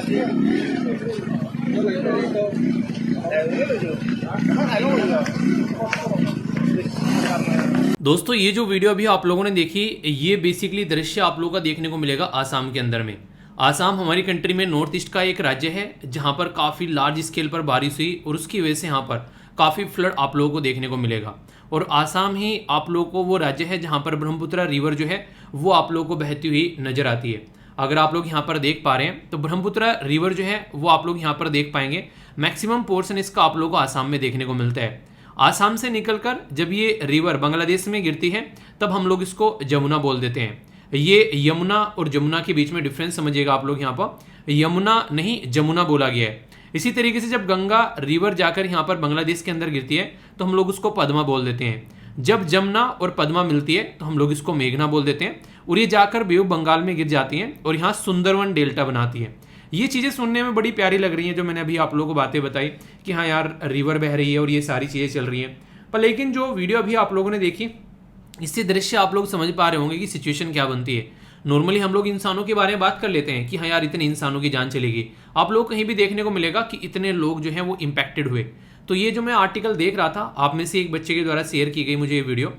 दोस्तों ये जो वीडियो अभी आप लोगों ने देखी, ये बेसिकली दृश्य आप लोगों का देखने को मिलेगा आसाम के अंदर में। आसाम हमारी कंट्री में नॉर्थ ईस्ट का एक राज्य है जहां पर काफ़ी लार्ज स्केल पर बारिश हुई और उसकी वजह से यहाँ पर काफ़ी फ्लड आप लोगों को देखने को मिलेगा। और आसाम ही आप लोगों को वो राज्य है जहाँ पर ब्रह्मपुत्र रिवर जो है वो आप लोगों को बहती हुई नजर आती है। अगर आप लोग यहाँ पर देख पा रहे हैं तो ब्रह्मपुत्र रिवर जो है वो आप लोग यहाँ पर देख पाएंगे। मैक्सिमम पोर्शन इसका आप लोगों को आसाम में देखने को मिलता है। आसाम से निकलकर जब ये रिवर बांग्लादेश में गिरती है तब हम लोग इसको जमुना बोल देते हैं। ये यमुना और जमुना के बीच में डिफरेंस समझिएगा आप लोग। यहाँ पर यमुना नहीं जमुना बोला गया है। इसी तरीके से जब गंगा रिवर जाकर यहाँ पर बांग्लादेश के अंदर गिरती है तो हम लोग उसको पद्मा बोल देते हैं। जब जमुना और पद्मा मिलती है तो हम लोग इसको मेघना बोल देते हैं और ये जाकर बे ऑफ बंगाल में गिर जाती हैं और यहाँ सुंदरवन डेल्टा बनाती है। ये चीज़ें सुनने में बड़ी प्यारी लग रही हैं जो मैंने अभी आप लोगों को बातें बताई कि हाँ यार रिवर बह रही है और ये सारी चीज़ें चल रही हैं। पर लेकिन जो वीडियो अभी आप लोगों ने देखी इससे दृश्य आप लोग समझ पा रहे होंगे कि सिचुएशन क्या बनती है। नॉर्मली हम लोग इंसानों के बारे में बात कर लेते हैं कि हाँ यार इतने इंसानों की जान चलेगी। आप लोग कहीं भी देखने को मिलेगा कि इतने लोग जो हैं वो इम्पैक्टेड हुए। तो ये जो मैं आर्टिकल देख रहा था आप में से एक बच्चे के द्वारा शेयर की गई मुझे ये वीडियो,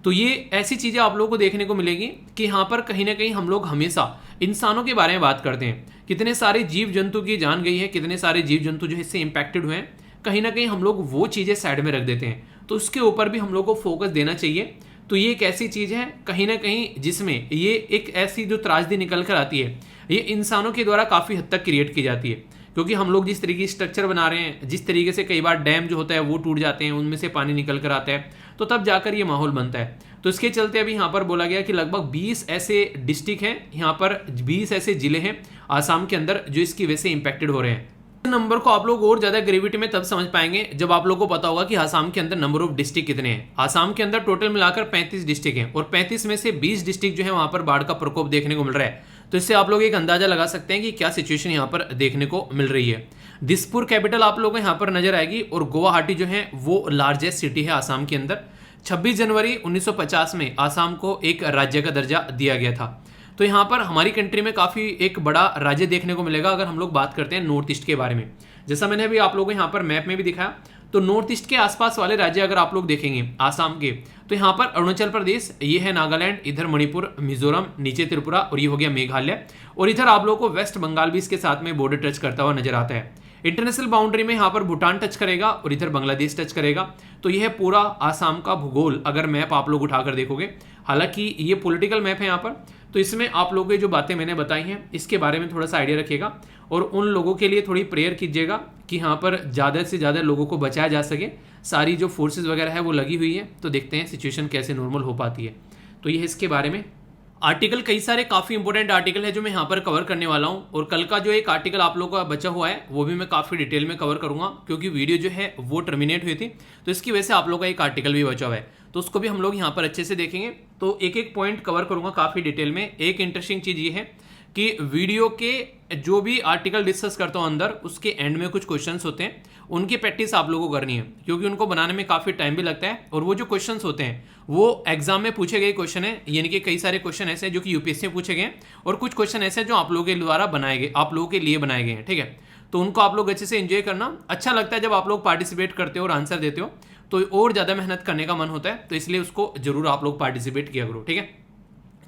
तो ये ऐसी चीज़ें आप लोगों को देखने को मिलेगी कि यहाँ पर कहीं ना कहीं हम लोग हमेशा इंसानों के बारे में बात करते हैं। कितने सारे जीव जंतु की जान गई है, कितने सारे जीव जंतु जो इससे इम्पैक्टेड हुए हैं, कहीं ना कहीं हम लोग वो चीज़ें साइड में रख देते हैं। तो उसके ऊपर भी हम लोग को फोकस देना चाहिए। तो ये एक ऐसी चीज़ है कहीं ना कहीं जिसमें ये एक ऐसी जो त्रासदी निकल कर आती है ये इंसानों के द्वारा काफ़ी हद तक क्रिएट की जाती है। क्योंकि हम लोग जिस तरीके की स्ट्रक्चर बना रहे हैं, जिस तरीके से कई बार डैम जो होता है वो टूट जाते हैं, उनमें से पानी निकल कर आता है, तो तब जाकर ये माहौल बनता है। तो इसके चलते अभी यहाँ पर बोला गया कि लगभग 20 ऐसे डिस्ट्रिक्ट हैं, यहाँ पर 20 ऐसे जिले हैं आसाम के अंदर जो इसकी वजह से इंपैक्टेड हो रहे हैं। नंबर को आप लोग और ज़्यादा ग्रेविटी में तब समझ पाएंगे जब आप लोगों को पता होगा कि आसाम के अंदर नंबर ऑफ डिस्ट्रिक्ट कितने हैं। आसाम के अंदर टोटल मिलाकर 35 डिस्ट्रिक्ट हैं और 35 में से 20 डिस्ट्रिक्ट जो है वहाँ पर बाढ़ का प्रकोप देखने को मिल रहा है। तो इससे आप लोग एक अंदाजा लगा सकते हैं कि क्या सिचुएशन यहाँ पर देखने को मिल रही है। दिसपुर कैपिटल आप लोगों को यहाँ पर नजर आएगी और गुवाहाटी जो है वो लार्जेस्ट सिटी है आसाम के अंदर। 26 जनवरी 1950 में आसाम को एक राज्य का दर्जा दिया गया था। तो यहाँ पर हमारी कंट्री में काफ़ी एक बड़ा राज्य देखने को मिलेगा अगर हम लोग बात करते हैं नॉर्थ ईस्ट के बारे में। जैसा मैंने अभी आप लोगों को यहाँ पर मैप में भी दिखाया, तो नॉर्थ ईस्ट के आसपास वाले राज्य अगर आप लोग देखेंगे आसाम के, तो यहाँ पर अरुणाचल प्रदेश, ये है नागालैंड, इधर मणिपुर, मिजोरम, नीचे त्रिपुरा और ये हो गया मेघालय, और इधर आप लोगों को वेस्ट बंगाल भी इसके साथ में बॉर्डर टच करता हुआ नजर आता है। इंटरनेशनल बाउंड्री में यहाँ पर भूटान टच करेगा और इधर बांग्लादेश टच करेगा। तो यह है पूरा आसाम का भूगोल अगर मैप आप लोग उठाकर देखोगे। हालांकि ये पॉलिटिकल मैप है यहाँ पर, तो इसमें आप लोगों की जो बातें मैंने बताई हैं इसके बारे में थोड़ा सा आइडिया रखिएगा और उन लोगों के लिए थोड़ी प्रेयर कीजिएगा कि यहाँ पर ज़्यादा से ज़्यादा लोगों को बचाया जा सके। सारी जो फोर्सेज वगैरह है वो लगी हुई है, तो देखते हैं सिचुएशन कैसे नॉर्मल हो पाती है। तो ये है इसके बारे में आर्टिकल। कई सारे काफ़ी इंपॉर्टेंट आर्टिकल है जो मैं यहाँ पर कवर करने वाला हूँ और कल का जो एक आर्टिकल आप लोगों का बचा हुआ है वो भी मैं काफ़ी डिटेल में कवर करूँगा क्योंकि वीडियो जो है वो टर्मिनेट हुई थी, तो इसकी वजह से आप लोगों का एक आर्टिकल भी बचा हुआ है, तो उसको भी हम लोग यहाँ पर अच्छे से देखेंगे। तो एक एक पॉइंट कवर करूँगा काफ़ी डिटेल में। एक इंटरेस्टिंग चीज़ ये है कि वीडियो के जो भी आर्टिकल डिस्कस करता हूँ अंदर उसके एंड में कुछ क्वेश्चंस होते हैं, उनकी प्रैक्टिस आप लोगों को करनी है क्योंकि उनको बनाने में काफ़ी टाइम भी लगता है और वो जो क्वेश्चंस होते हैं वो एग्जाम में पूछे गए क्वेश्चन है, यानी कि कई सारे क्वेश्चन ऐसे हैं जो कि यूपीएससी में पूछे गए हैं और कुछ क्वेश्चन ऐसे हैं जो आप लोगों के द्वारा बनाए गए, आप लोगों के लिए बनाए गए हैं। ठीक है, तो उनको आप लोग अच्छे से एंजॉय करना। अच्छा लगता है जब आप लोग पार्टिसिपेट करते हो और आंसर देते हो तो और ज़्यादा मेहनत करने का मन होता है, तो इसलिए उसको जरूर आप लोग पार्टिसिपेट किया करो। ठीक है,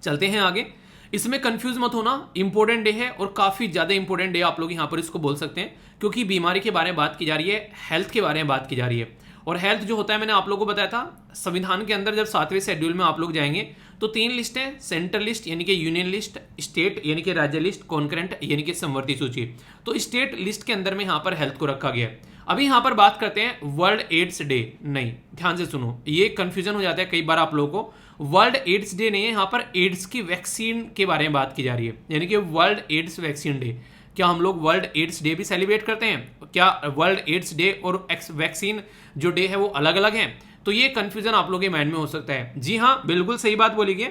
चलते हैं आगे। इसमें कंफ्यूज मत होना, इंपॉर्टेंट डे है और काफ़ी ज़्यादा इंपॉर्टेंट डे आप लोग यहाँ पर इसको बोल सकते हैं क्योंकि बीमारी के बारे में बात की जा रही है, हेल्थ के बारे में बात की जा रही है। और हेल्थ जो होता है मैंने आप लोगों को बताया था संविधान के अंदर जब 7वें शेड्यूल में आप लोग जाएंगे तो 3 लिस्ट है, सेंट्रल लिस्ट यानी कि यूनियन लिस्ट, स्टेट यानी कि राज्य लिस्ट, कॉन्करेंट यानी कि समवर्ती सूची। तो स्टेट लिस्ट के अंदर में यहाँ पर हेल्थ को रखा गया है। अभी यहाँ पर बात करते हैं वर्ल्ड एड्स डे। नहीं, ध्यान से सुनो, ये कंफ्यूजन हो जाता है कई बार आप लोगों को। वर्ल्ड एड्स डे नहीं है, यहाँ पर एड्स की वैक्सीन के बारे में बात की जा रही है, यानी कि वर्ल्ड एड्स वैक्सीन डे। क्या हम लोग वर्ल्ड एड्स डे भी सेलिब्रेट करते हैं? क्या वर्ल्ड एड्स डे और वैक्सीन जो डे है वो अलग अलग हैं? तो ये कंफ्यूजन आप लोगों के माइंड में हो सकता है। जी हाँ, बिल्कुल सही बात बोली गई।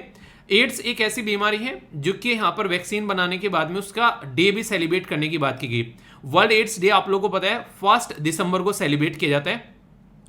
एड्स एक ऐसी बीमारी है जो कि यहाँ पर वैक्सीन बनाने के बाद में उसका डे भी सेलिब्रेट करने की बात की गई। वर्ल्ड एड्स डे आप लोगों को पता है 1 दिसंबर को सेलिब्रेट किया जाता है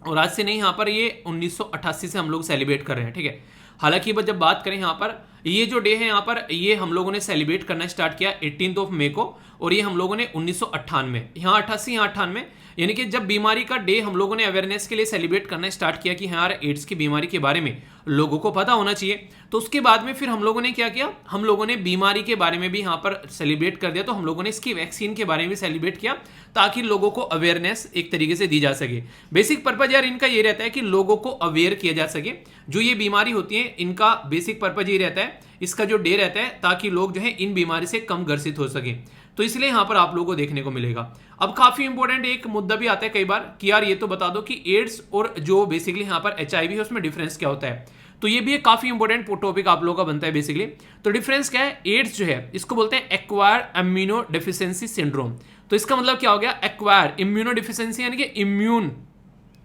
और आज से नहीं, यहाँ पर ये 1988 से हम लोग सेलिब्रेट कर रहे हैं। ठीक है, हालांकि जब बात करें यहाँ पर ये जो डे है यहाँ पर, ये हम लोगों ने सेलिब्रेट करना स्टार्ट किया 18 मई को, और ये हम लोगों ने 1998 यहाँ 88 यहाँ 98, यानी कि जब बीमारी का डे हम लोगों ने अवेयरनेस के लिए सेलिब्रेट करना स्टार्ट किया कि हाँ यार एड्स की बीमारी के बारे में लोगों को पता होना चाहिए, तो उसके बाद में फिर हम लोगों ने क्या किया, हम लोगों ने बीमारी के बारे में भी यहाँ पर सेलिब्रेट कर दिया। तो हम लोगों ने इसकी वैक्सीन के बारे में भी सेलिब्रेट किया ताकि लोगों को अवेयरनेस एक तरीके से दी जा सके। बेसिक पर्पज यार इनका ये रहता है कि लोगों को अवेयर किया जा सके, जो ये बीमारी होती है इनका बेसिक पर्पज ये रहता है, इसका जो डे रहता है ताकि लोग जो है इन बीमारी से कम ग्रसित हो सके। तो इसलिए यहां पर आप लोगों को देखने को मिलेगा। अब काफी इंपॉर्टेंट एक मुद्दा भी आता है कई बार कि यार ये तो बता दो कि एड्स और जो बेसिकली यहां पर HIV है उसमें डिफरेंस क्या होता है। तो ये भी एक काफी इंपॉर्टेंट टॉपिक आप लोगों का बनता है बेसिकली। तो डिफरेंस क्या है, एड्स जो है इसको बोलते हैं एक्वायर इम्यूनो डेफिशिएंसी सिंड्रोम। तो इसका मतलब क्या हो गया, एक्वायर इम्यूनो डेफिशिएंसी यानी कि इम्यून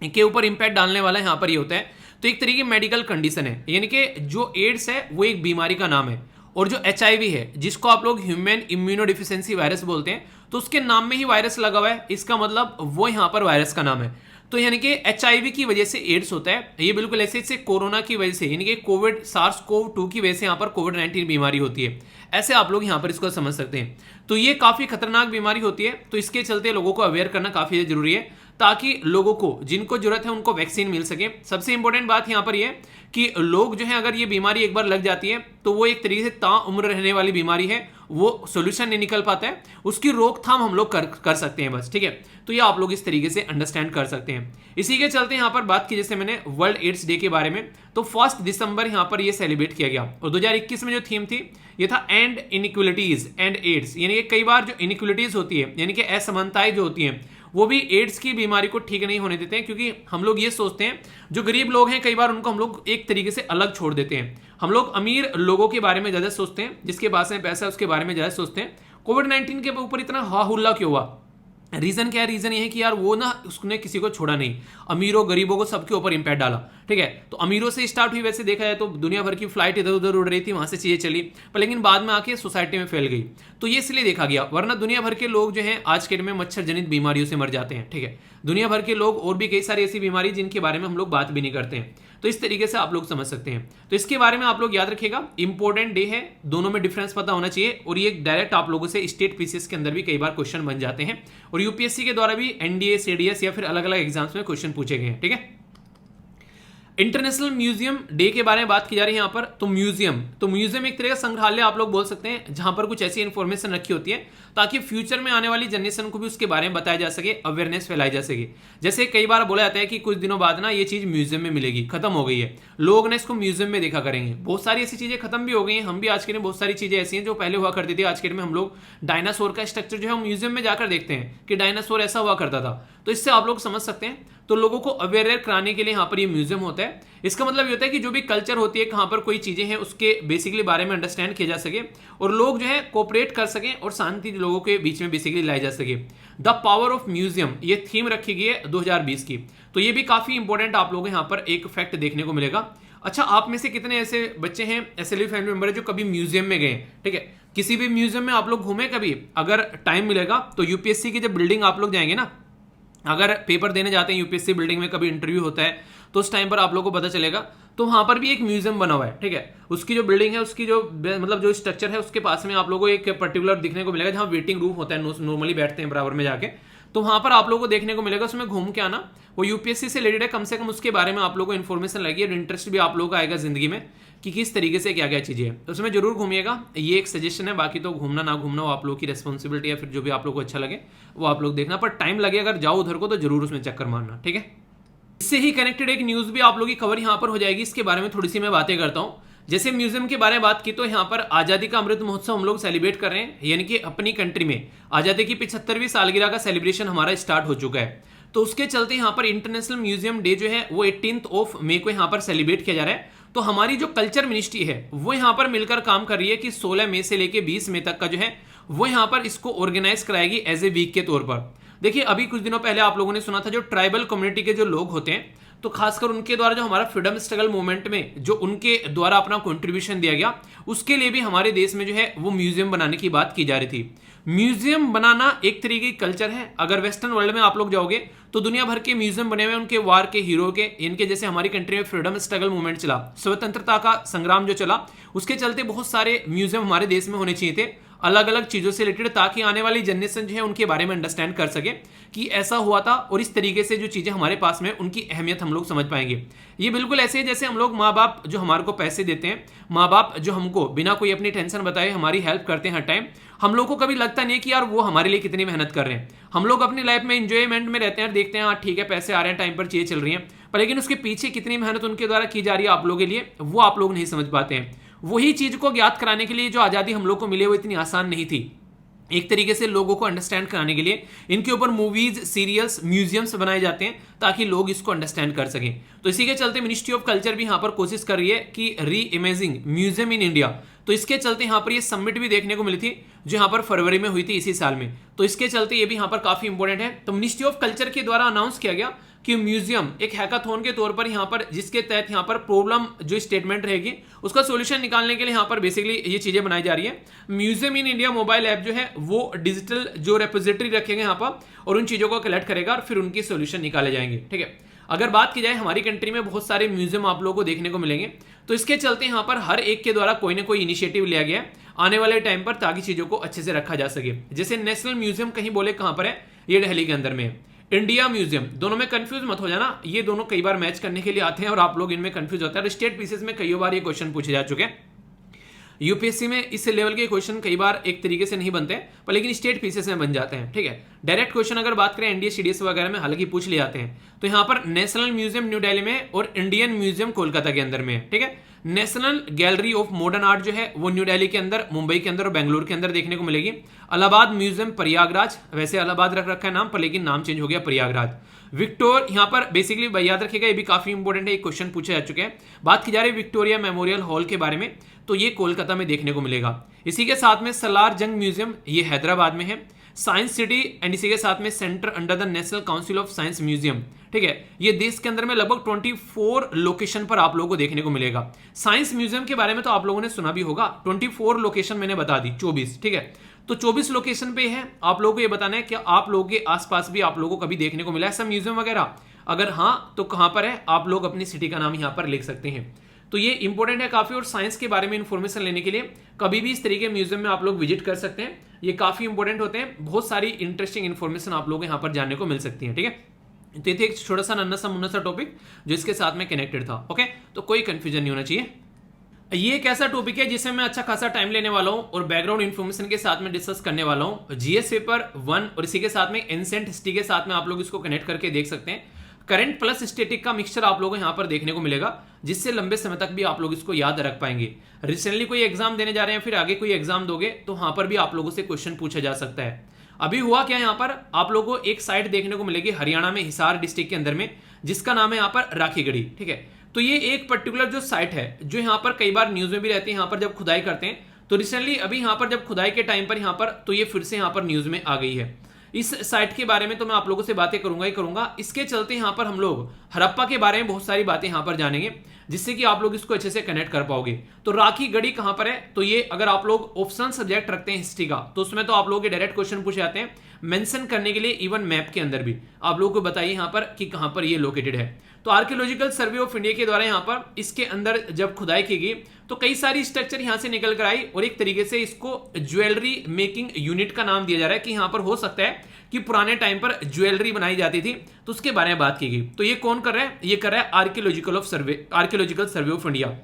के ऊपर इंपैक्ट डालने वाला यहां पर ये होता है। तो एक तरीके की मेडिकल कंडीशन है, यानी कि जो एड्स है वो एक बीमारी का नाम है, और जो HIV है जिसको आप लोग ह्यूमन इम्यूनोडेफिशिएंसी वायरस बोलते हैं, तो उसके नाम में ही वायरस लगा हुआ है, इसका मतलब वो यहां पर वायरस का नाम है। तो यानी कि HIV की वजह से एड्स होता है, ये बिल्कुल ऐसे कोरोना की वजह से यानी कि कोविड SARS-CoV-2 की वजह से यहां पर कोविड-19 बीमारी होती है, ऐसे आप लोग यहां पर इसको समझ सकते हैं। तो ये काफी खतरनाक बीमारी होती है, तो इसके चलते लोगों को अवेयर करना काफी जरूरी है ताकि लोगों को जिनको जरूरत है उनको वैक्सीन मिल सके। सबसे इंपॉर्टेंट बात यहां पर यह कि लोग जो है अगर ये बीमारी एक बार लग जाती है तो वो एक तरीके से ताउम्र रहने वाली बीमारी है, वो सोल्यूशन नहीं निकल पाता है, उसकी रोकथाम हम लोग कर सकते हैं बस, ठीक है। तो ये आप लोग इस तरीके से अंडरस्टैंड कर सकते हैं। इसी के चलते यहां पर बात की जैसे मैंने वर्ल्ड एड्स डे के बारे में, तो 1 दिसंबर यहां पर ये सेलिब्रेट किया गया, और 2021 में जो थीम थी ये था एंड इनइक्वलिटीज एंड एड्स, यानी कि कई बार जो इनइक्वलिटीज होती है यानी कि असमानताएं जो होती हैं वो भी एड्स की बीमारी को ठीक नहीं होने देते हैं, क्योंकि हम लोग ये सोचते हैं जो गरीब लोग हैं कई बार उनको हम लोग एक तरीके से अलग छोड़ देते हैं। हम लोग अमीर लोगों के बारे में ज्यादा सोचते हैं, जिसके पास में पैसा है उसके बारे में ज्यादा सोचते हैं। कोविड-19 के ऊपर इतना हा हुल्ला क्यों हुआ, रीजन क्या है, रीजन ये है कि यार वो ना उसने किसी को छोड़ा नहीं, अमीरों गरीबों को सबके ऊपर इंपैक्ट डाला, ठीक है। तो अमीरों से स्टार्ट हुई, वैसे देखा जाए तो दुनिया भर की फ्लाइट इधर उधर उड़ रही थी, वहां से चीजें चली, पर लेकिन बाद में आके सोसाइटी में फैल गई, तो ये इसलिए देखा गया। वरना दुनिया भर के लोग जो हैं आज के डेट में मच्छर जनित बीमारियों से मर जाते हैं, ठीक है। दुनिया भर के लोग और भी कई सारी ऐसी बीमारी जिनके बारे में हम लोग बात भी नहीं करते हैं। तो इस तरीके से आप लोग समझ सकते हैं। तो इसके बारे में आप लोग याद रखिएगा, इंपॉर्टेंट डे है, दोनों में डिफरेंस पता होना चाहिए, और ये डायरेक्ट आप लोगों से स्टेट पीसीएस के अंदर भी कई बार क्वेश्चन बन जाते हैं, और यूपीएससी के द्वारा भी एनडीए सीडीएस या फिर अलग अलग एग्जाम्स में क्वेश्चन पूछे गए हैं, ठीक है। इंटरनेशनल म्यूजियम डे के बारे में बात की जा रही है यहाँ पर। तो म्यूजियम एक तरह का संग्रहालय आप लोग बोल सकते हैं, जहां पर कुछ ऐसी इंफॉर्मेशन रखी होती है ताकि फ्यूचर में आने वाली जनरेशन को भी उसके बारे में बताया जा सके, अवेयरनेस फैलाई जा सके। जैसे कई बार बोला जाता है कि कुछ दिनों बाद ना ये चीज म्यूजियम में मिलेगी, खत्म हो गई है, लोग ना इसको म्यूजियम में देखा करेंगे। बहुत सारी ऐसी चीजें खत्म भी हो गई हैं, हम भी आज के दिन बहुत सारी चीजें ऐसी हैं जो पहले हुआ करती थी। आज के दिन में हम लोग डायनासोर का स्ट्रक्चर जो है म्यूजियम में जाकर देखते हैं कि डायनासोर ऐसा हुआ करता था, तो इससे आप लोग समझ सकते हैं। तो लोगों को अवेयर कराने के लिए यहाँ पर ये म्यूजियम होता है। इसका मतलब ये होता है कि जो भी कल्चर होती है, कहाँ पर कोई चीजें हैं, उसके बेसिकली बारे में अंडरस्टैंड किया जा सके, और लोग जो है कोऑपरेट कर सकें, और शांति लोगों के बीच में बेसिकली लाई जा सके। द पावर ऑफ म्यूजियम ये थीम रखी गई है 2020 की। तो ये भी काफी इंपॉर्टेंट आप लोग यहाँ पर एक फैक्ट देखने को मिलेगा। अच्छा, आप में से कितने ऐसे बच्चे हैं, एसएलवी फैमिली मेंबर है, जो कभी म्यूजियम में गए, ठीक है, किसी भी म्यूजियम में आप लोग घूमे कभी? अगर टाइम मिलेगा तो यूपीएससी की जब बिल्डिंग आप लोग जाएंगे ना, अगर पेपर देने जाते हैं यूपीएससी बिल्डिंग में, कभी इंटरव्यू होता है, तो उस टाइम पर आप लोगों को पता चलेगा, तो वहां पर भी एक म्यूजियम बना हुआ है, ठीक है। उसकी जो बिल्डिंग है, उसकी जो मतलब जो स्ट्रक्चर है, उसके पास में आप लोगों को एक पर्टिकुलर दिखने को मिलेगा, जहां वेटिंग रूम होता है, नॉर्मली बैठते हैं बराबर में जाके, तो वहां पर आप लोगों को देखने को मिलेगा। उसमें घूम के आना, वो यूपीएससी से रिलेटेड है, कम से कम उसके बारे में आप लोगों को इन्फॉर्मेशन लगी और इंटरेस्ट भी आप लोगों का आएगा जिंदगी में कि किस तरीके से क्या क्या चीजें हैं, तो उसमें जरूर घूमिएगा। ये एक सजेशन है, बाकी तो घूमना ना घूमना वो आप लोगों की रिस्पॉन्सिबिलिटी है, फिर जो भी आप लोग को अच्छा लगे वो आप लोग देखना, पर टाइम लगे अगर जाओ उधर को तो जरूर उसमें चक्कर मारना, ठीक है। इससे ही कनेक्टेड एक न्यूज भी आप लोगों की खबर यहाँ पर हो जाएगी, इसके बारे में थोड़ी सी मैं बातें करता हूँ। जैसे म्यूजियम के बारे में बात की, तो यहाँ पर आजादी का अमृत महोत्सव हम लोग सेलिब्रेट कर रहे हैं, यानी कि अपनी कंट्री में आजादी की 75वीं सालगिरह का सेलिब्रेशन हमारा स्टार्ट हो चुका है। तो उसके चलते यहाँ पर इंटरनेशनल म्यूजियम डे जो है वो 18 मई को यहाँ पर सेलिब्रेट किया जा रहा है। तो हमारी जो कल्चर मिनिस्ट्री है वो यहाँ पर मिलकर काम कर रही है कि 16 मई से लेकर 20 मई तक का जो है वो यहाँ पर इसको ऑर्गेनाइज कराएगी एज ए वीक के तौर पर। देखिए, अभी कुछ दिनों पहले आप लोगों ने सुना था, जो ट्राइबल कम्युनिटी के जो लोग होते हैं, तो खासकर उनके द्वारा जो हमारा फ्रीडम स्ट्रगल मूवमेंट में जो उनके द्वारा अपना कंट्रीब्यूशन दिया गया, उसके लिए भी हमारे देश में जो है वो म्यूजियम बनाने की बात की जा रही थी। म्यूजियम बनाना एक तरीके की कल्चर है। अगर वेस्टर्न वर्ल्ड में आप लोग जाओगे तो दुनिया भर के म्यूजियम बने हुए उनके वार के हीरो के, इनके जैसे हमारी कंट्री में फ्रीडम स्ट्रगल मूवमेंट चला, स्वतंत्रता का संग्राम जो चला, उसके चलते बहुत सारे म्यूजियम हमारे देश में होने चाहिए थे अलग अलग चीजों से रिलेटेड, ताकि आने वाली जनरेशन जो है उनके बारे में अंडरस्टैंड कर सके कि ऐसा हुआ था और इस तरीके से जो चीजें हमारे पास में उनकी अहमियत हम लोग समझ पाएंगे। ये बिल्कुल ऐसे ही जैसे हम लोग माँ बाप जो हमारे को पैसे देते हैं, माँ बाप जो हमको बिना कोई अपनी टेंशन बताए हमारी हेल्प करते हैं हर टाइम, हम लोग को कभी लगता नहीं है कि यार वो हमारे लिए कितनी मेहनत कर रहे हैं। हम लोग अपनी लाइफ में एंजॉयमेंट में रहते हैं, देखते हैं हाँ ठीक है पैसे आ रहे हैं, टाइम पर चीजें चल रही हैं, पर लेकिन उसके पीछे कितनी मेहनत उनके द्वारा की जा रही है आप लोगों के लिए, वो आप लोग नहीं समझ पाते हैं। वही चीज को ज्ञात कराने के लिए जो आजादी हम लोग को मिली वो इतनी आसान नहीं थी। एक तरीके से लोगों को अंडरस्टैंड कराने के लिए इनके ऊपर मूवीज, सीरियल्स, म्यूजियम्स बनाए जाते हैं ताकि लोग इसको अंडरस्टैंड कर सकें। तो इसी के चलते मिनिस्ट्री ऑफ कल्चर भी यहाँ पर कोशिश कर रही है कि री इमेजिंग म्यूजियम इन इंडिया, तो इसके चलते यहाँ पर ये समिट भी देखने को मिली थी जो यहाँ पर फरवरी में हुई थी इसी साल में। तो इसके चलते ये भी यहाँ पर काफी इंपॉर्टेंट है। तो मिनिस्ट्री ऑफ कल्चर के द्वारा अनाउंस किया गया कि म्यूजियम एक हैकाथॉन के तौर पर यहाँ पर, जिसके तहत यहाँ पर प्रॉब्लम जो स्टेटमेंट रहेगी उसका सॉल्यूशन निकालने के लिए यहाँ पर बेसिकली ये चीजें बनाई जा रही है। Museum in India mobile app जो है वो डिजिटल जो रेपोजिटरी रखेंगे यहाँ पर और उन चीजों को कलेक्ट करेगा और फिर उनकी सॉल्यूशन निकाले जाएंगे। ठीक है, अगर बात की जाए हमारी कंट्री में बहुत सारे म्यूजियम आप लोगों को देखने को मिलेंगे, तो इसके चलते यहाँ पर हर एक के द्वारा कोई ना कोई इनिशिएटिव लिया गया है आने वाले टाइम पर ताकि चीजों को अच्छे से रखा जा सके। जैसे नेशनल म्यूजियम कहीं बोले कहां पर है, ये दिल्ली के अंदर में है। इंडिया म्यूजियम, दोनों में कंफ्यूज मत हो जाना, ये दोनों कई बार मैच करने के लिए आते हैं और आप लोग इनमें कंफ्यूज होता है। स्टेट पीसेस में कई बार ये क्वेश्चन पूछे जा चुके हैं। यूपीएससी में इस लेवल के क्वेश्चन कई बार एक तरीके से नहीं बनते हैं, पर लेकिन स्टेट पीसेस में बन जाते हैं। ठीक है, डायरेक्ट क्वेश्चन अगर बात करें एनडीए सीडीएस वगैरह में हालांकि पूछ ले जाते हैं। तो यहाँ पर नेशनल म्यूजियम न्यू दिल्ली में और इंडियन म्यूजियम कोलकाता के अंदर में है। ठीक है, national gallery of modern art जो है वो न्यू दिल्ली के अंदर, मुंबई के अंदर और बेंगलुरु के अंदर देखने को मिलेगी। इलाहाबाद म्यूजियम प्रयागराज, वैसे इलाहाबाद रख रखा है नाम पर लेकिन नाम चेंज हो गया प्रयागराज। विक्टोर, यहाँ पर बेसिकली याद रखिएगा ये भी काफी इंपॉर्टेंट है, एक क्वेश्चन पूछे जा चुके हैं। बात की जा रही है विक्टोरिया मेमोरियल हॉल के बारे में, तो ये कोलकाता में देखने को मिलेगा। इसी के साथ में सलार जंग म्यूजियम, ये हैदराबाद में है। साइंस सिटी एंड इसी के साथ में centre under the national council of science museum. ठीक है, ये देश के अंदर में लगभग 24 लोकेशन पर आप लोगों को देखने को मिलेगा। साइंस म्यूजियम के बारे में तो आप लोगों ने सुना भी होगा, 24 लोकेशन मैंने बता दी, 24। ठीक है, तो 24 लोकेशन पे है। आप लोगों को ये बताना है कि आप लोगों के आसपास भी आप लोगों को कभी देखने को मिला ऐसा म्यूजियम वगैरह, अगर हाँ तो कहां पर है, आप लोग अपनी सिटी का नाम यहां पर लिख सकते हैं। तो ये इंपॉर्टेंट है काफी, और साइंस के बारे में इंफॉर्मेशन लेने के लिए कभी भी इस तरीके म्यूजियम में आप लोग विजिट कर सकते हैं। ये काफी इंपॉर्टेंट होते हैं, बहुत सारी इंटरेस्टिंग इंफॉर्मेशन आप लोग यहाँ पर जानने को मिल सकती है। ठीक है, तो ये थे एक छोटा सा नन्ना सा मुन्ना सा टॉपिक जो इसके साथ में कनेक्टेड था। ओके, तो कोई कंफ्यूजन नहीं होना चाहिए। ये एक ऐसा टॉपिक है जिसमें मैं अच्छा खासा टाइम लेने वाला हूं और बैकग्राउंड इन्फॉर्मेशन के साथ में डिस्कस करने वाला हूं। जीएस पेपर 1 और इसी के साथ में एंसेंट हिस्ट्री के साथ में आप लोग इसको कनेक्ट करके देख सकते हैं। करंट प्लस स्टैटिक का मिक्सचर आप लोगों को यहाँ पर देखने को मिलेगा, जिससे लंबे समय तक भी आप लोग इसको याद रख पाएंगे। रिसेंटली कोई एग्जाम देने जा रहे हैं, फिर आगे कोई एग्जाम दोगे तो वहां पर भी आप लोगों से क्वेश्चन पूछा जा सकता है। अभी हुआ क्या, यहाँ पर आप लोगों को एक साइट देखने को मिलेगी हरियाणा में हिसार डिस्ट्रिक्ट के अंदर में, जिसका नाम है यहाँ पर राखीगढ़ी। ठीक है, तो ये एक पर्टिकुलर जो साइट है जो यहाँ पर कई बार न्यूज में भी रहती है, यहाँ पर जब खुदाई करते हैं तो रिसेंटली अभी यहाँ पर जब खुदाई के टाइम पर यहाँ पर तो ये फिर से यहाँ पर न्यूज में आ गई है। इस साइट के बारे में तो मैं आप लोगों से बातें करूंगा ही करूंगा। इसके चलते यहाँ पर हम लोग हड़प्पा के बारे में बहुत सारी बातें यहाँ पर जानेंगे, जिससे कि आप लोग इसको अच्छे से कनेक्ट कर पाओगे। तो राखीगढ़ी कहां पर है, तो ये अगर आप लोग ऑप्शनल सब्जेक्ट रखते हैं हिस्ट्री का तो उसमें तो आप लोगों के डायरेक्ट क्वेश्चन पूछे जाते हैं, मेंशन करने के लिए इवन मैप के अंदर भी आप लोगों को बताइए यहाँ पर कि कहां पर ये लोकेटेड है। तो आर्कियोलॉजिकल सर्वे ऑफ इंडिया के द्वारा यहाँ पर इसके अंदर जब खुदाई की गई तो कई सारी स्ट्रक्चर यहाँ से निकल कर आई और एक तरीके से इसको ज्वेलरी मेकिंग यूनिट का नाम दिया जा रहा है कि यहाँ पर हो सकता है कि पुराने टाइम पर ज्वेलरी बनाई जाती थी, तो उसके बारे में बात की गई। तो ये कौन कर रहा है, ये कर रहा है आर्कियोलॉजिकल सर्वे ऑफ इंडिया।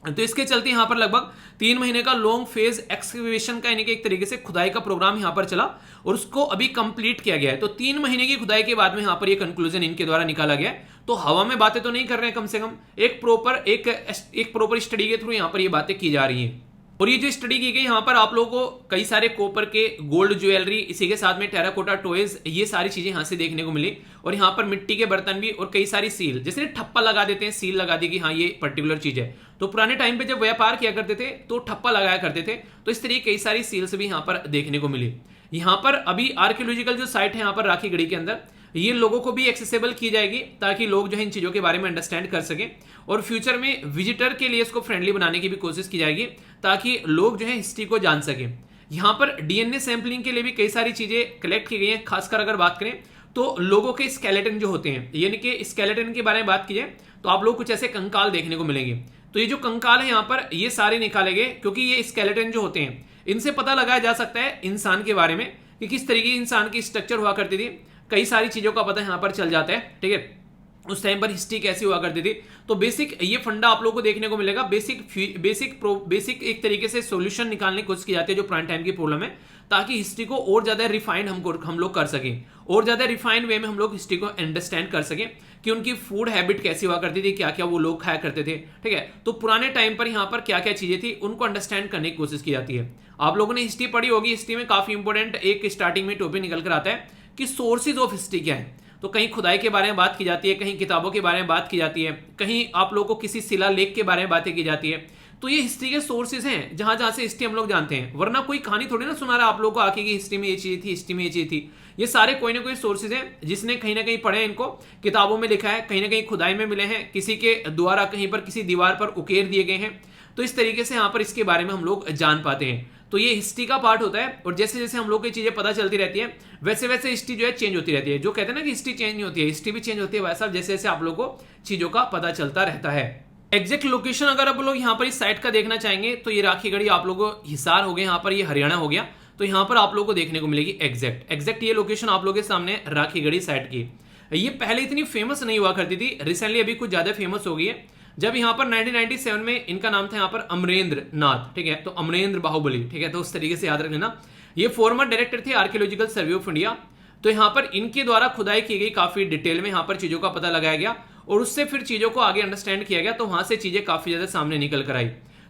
तो इसके चलते यहाँ पर लगभग 3 महीने का लॉन्ग फेज एक्सकवेशन का यानी कि एक तरीके से खुदाई का प्रोग्राम यहाँ पर चला और उसको अभी कंप्लीट किया गया है। तो 3 महीने की खुदाई के बाद में यहाँ पर ये कंक्लूजन इनके द्वारा निकाला गया है। तो हवा में बातें तो नहीं कर रहे हैं, कम से कम एक प्रॉपर स्टडी के थ्रू यहाँ पर ये बातें की जा रही हैं। और ये जो स्टडी की गई यहाँ पर आप लोगों को कई सारे कॉपर के गोल्ड ज्वेलरी, इसी के साथ में टेराकोटा टॉयज, ये सारी चीजें यहाँ से देखने को मिली। और यहाँ पर मिट्टी के बर्तन भी और कई सारी सील, जैसे ठप्पा लगा देते हैं, सील लगा दी कि हाँ ये पर्टिकुलर चीज है। तो पुराने टाइम पे जब व्यापार किया करते थे तो ठप्पा लगाया करते थे, तो इस तरीके कई सारी सील्स भी यहाँ पर देखने को मिली। यहाँ पर अभी आर्कियोलॉजिकल जो साइट है यहाँ पर राखीगढ़ी के अंदर, ये लोगों को भी एक्सेसिबल की जाएगी ताकि लोग जो है इन चीज़ों के बारे में अंडरस्टैंड कर सकें, और फ्यूचर में विजिटर के लिए इसको फ्रेंडली बनाने की भी कोशिश की जाएगी ताकि लोग जो है हिस्ट्री को जान सकें। यहाँ पर डीएनए सैंपलिंग के लिए भी कई सारी चीज़ें कलेक्ट की गई हैं। खासकर अगर बात करें तो लोगों के स्केलेटन जो होते हैं, यानी कि स्केलेटन के बारे में बात की जाए तो आप लोग कुछ ऐसे कंकाल देखने को मिलेंगे। तो ये जो कंकाल है यहाँ पर ये सारे निकाले गए, क्योंकि ये स्केलेटन जो होते हैं इनसे पता लगाया जा सकता है इंसान के बारे में कि किस तरीके की इंसान की स्ट्रक्चर हुआ करती थी। कई सारी चीज़ों का पता यहाँ पर चल जाता है, ठीक है। उस टाइम पर हिस्ट्री कैसी हुआ करती थी, तो बेसिक ये फंडा आप लोगों को देखने को मिलेगा। बेसिक एक तरीके से सॉल्यूशन निकालने की कोशिश की जाती है जो पुराने टाइम की प्रॉब्लम है, ताकि हिस्ट्री को और ज्यादा रिफाइंड हम लोग कर सकें, और ज्यादा रिफाइंड वे में हम लोग हिस्ट्री को अंडरस्टैंड कर सकें कि उनकी फूड हैबिट कैसी हुआ करती थी, क्या क्या वो लोग खाया करते थे, ठीक है। तो पुराने टाइम पर यहाँ पर क्या क्या चीजें थी उनको अंडरस्टैंड करने की कोशिश की जाती है। आप लोगों ने हिस्ट्री पढ़ी होगी, हिस्ट्री में काफी इंपॉर्टेंट एक स्टार्टिंग में टॉपिक निकल कर आता है कि सोर्सेज ऑफ हिस्ट्री क्या है। तो कहीं खुदाई के बारे में बात की जाती है, कहीं किताबों के बारे में बात की जाती है, कहीं आप लोगों को किसी शिलालेख के बारे में बातें की जाती है। तो ये हिस्ट्री के सोर्सेज हैं जहां जहां से हिस्ट्री हम लोग जानते हैं, वरना कोई कहानी थोड़ी ना सुना रहा आप लोगों को आके कि हिस्ट्री में ये चीज थी, हिस्ट्री में ये चीज थी। ये सारे कोई ना कोई सोर्सेज हैं जिसने कहीं ना कहीं पढ़े हैं, इनको किताबों में लिखा है, कहीं ना कहीं खुदाई में मिले हैं, किसी के द्वारा कहीं पर किसी दीवार पर उकेर दिए गए हैं। तो इस तरीके से यहाँ पर इसके बारे में हम लोग जान पाते हैं। तो ये हिस्ट्री का पार्ट होता है, और जैसे जैसे हम लोग की चीजें पता चलती रहती है वैसे वैसे हिस्ट्री जो है चेंज होती रहती है। जो कहते हैं ना कि हिस्ट्री चेंज नहीं होती है, हिस्ट्री भी चेंज होती है, वैसा जैसे जैसे आप लोगों को चीजों का पता चलता रहता है। एग्जैक्ट लोकेशन अगर आप लोग यहाँ पर इस साइट का देखना चाहेंगे तो ये राखीगढ़ी आप लोगों को हिसार हो गया, यहाँ पर ये हरियाणा हो गया, तो यहाँ पर आप लोगों को देखने को मिलेगी एग्जैक्ट ये लोकेशन आप लोगों के सामने राखीगढ़ी साइट की। ये पहले इतनी फेमस नहीं हुआ करती थी, रिसेंटली अभी कुछ ज्यादा फेमस हो गई है। जब यहाँ पर 1997 में इनका नाम था यहाँ पर अमरेंद्र नाथ, ठीक है, तो अमरेंद्र बाहुबली, ठीक है, तो उस तरीके से याद रख लेना। ये फॉर्मर डायरेक्टर थे आर्कियोलॉजिकल सर्वे ऑफ इंडिया। तो यहाँ पर इनके द्वारा खुदाई की गई, काफी डिटेल में यहाँ पर चीजों का पता लगाया गया, और उससे फिर चीजों को आगे अंडरस्टैंड किया गया, तो वहां से चीजें काफी ज्यादा सामने निकल कर आई।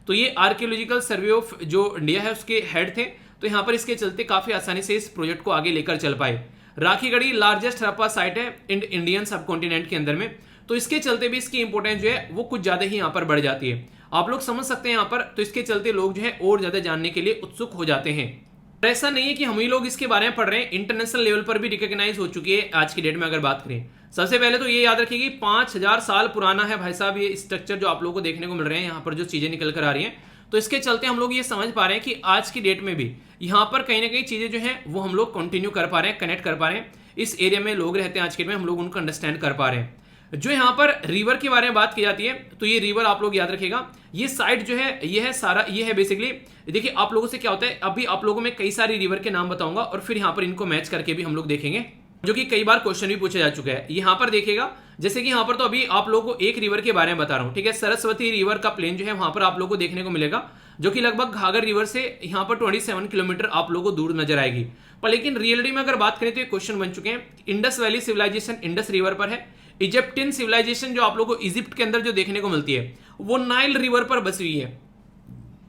तो ये आर्कियोलॉजिकल सर्वे ऑफ जो इंडिया है उसके हेड थे, तो यहाँ पर इसके चलते काफी आसानी से इस प्रोजेक्ट को आगे लेकर चल पाए। राखीगढ़ी लार्जेस्ट हड़प्पा साइट है इंडियन सब कॉन्टिनेंट के अंदर में, तो इसके चलते भी इसकी इंपोर्टेंस जो है वो कुछ ज्यादा ही यहाँ पर बढ़ जाती है। आप लोग समझ सकते हैं यहाँ पर, तो इसके चलते लोग जो है और ज्यादा जानने के लिए उत्सुक हो जाते हैं। ऐसा नहीं है कि हम ही लोग इसके बारे में पढ़ रहे हैं, इंटरनेशनल लेवल पर भी रिकॉग्नाइज हो चुकी है आज की डेट में। अगर बात करें सबसे पहले तो ये याद रखिए कि 5000 साल पुराना है भाई साहब ये स्ट्रक्चर जो आप लोगों को देखने को मिल रहे हैं, यहाँ पर जो चीजें निकल कर आ रही हैं। तो इसके चलते हम लोग ये समझ पा रहे हैं कि आज की डेट में भी यहाँ पर कहीं ना कहीं चीजें जो है वो हम लोग कंटिन्यू कर पा रहे हैं, कनेक्ट कर पा रहे हैं। इस एरिया में लोग रहते हैं आज के डेट में, हम लोग उनको अंडरस्टैंड कर पा रहे हैं। जो यहाँ पर रिवर के बारे में बात की जाती है, तो ये रिवर आप लोग याद रखिएगा, ये साइड जो है ये है सारा, ये है बेसिकली। देखिए आप लोगों से क्या होता है, अभी आप लोगों में कई सारी रिवर के नाम बताऊंगा और फिर यहाँ पर इनको मैच करके भी हम लोग देखेंगे, जो कि कई बार क्वेश्चन भी पूछा जा चुका है। यहाँ पर देखिएगा, जैसे कि यहाँ पर तो अभी आप लोगों को एक रिवर के बारे में बता रहा हूँ, ठीक है। सरस्वती रिवर का प्लेन जो है वहां पर आप लोगों को देखने को मिलेगा, जो कि लगभग घाघर रिवर से यहाँ पर 27 किलोमीटर आप लोगों को दूर नजर आएगी। पर लेकिन रियलिटी में अगर बात करें तो ये क्वेश्चन बन चुके हैं। Indus valley civilisation Indus river पर है। इजिप्टियन सिविलाइजेशन जो आप लोगों को इजिप्ट के अंदर जो देखने को मिलती है वो नाइल रिवर पर बसी हुई है।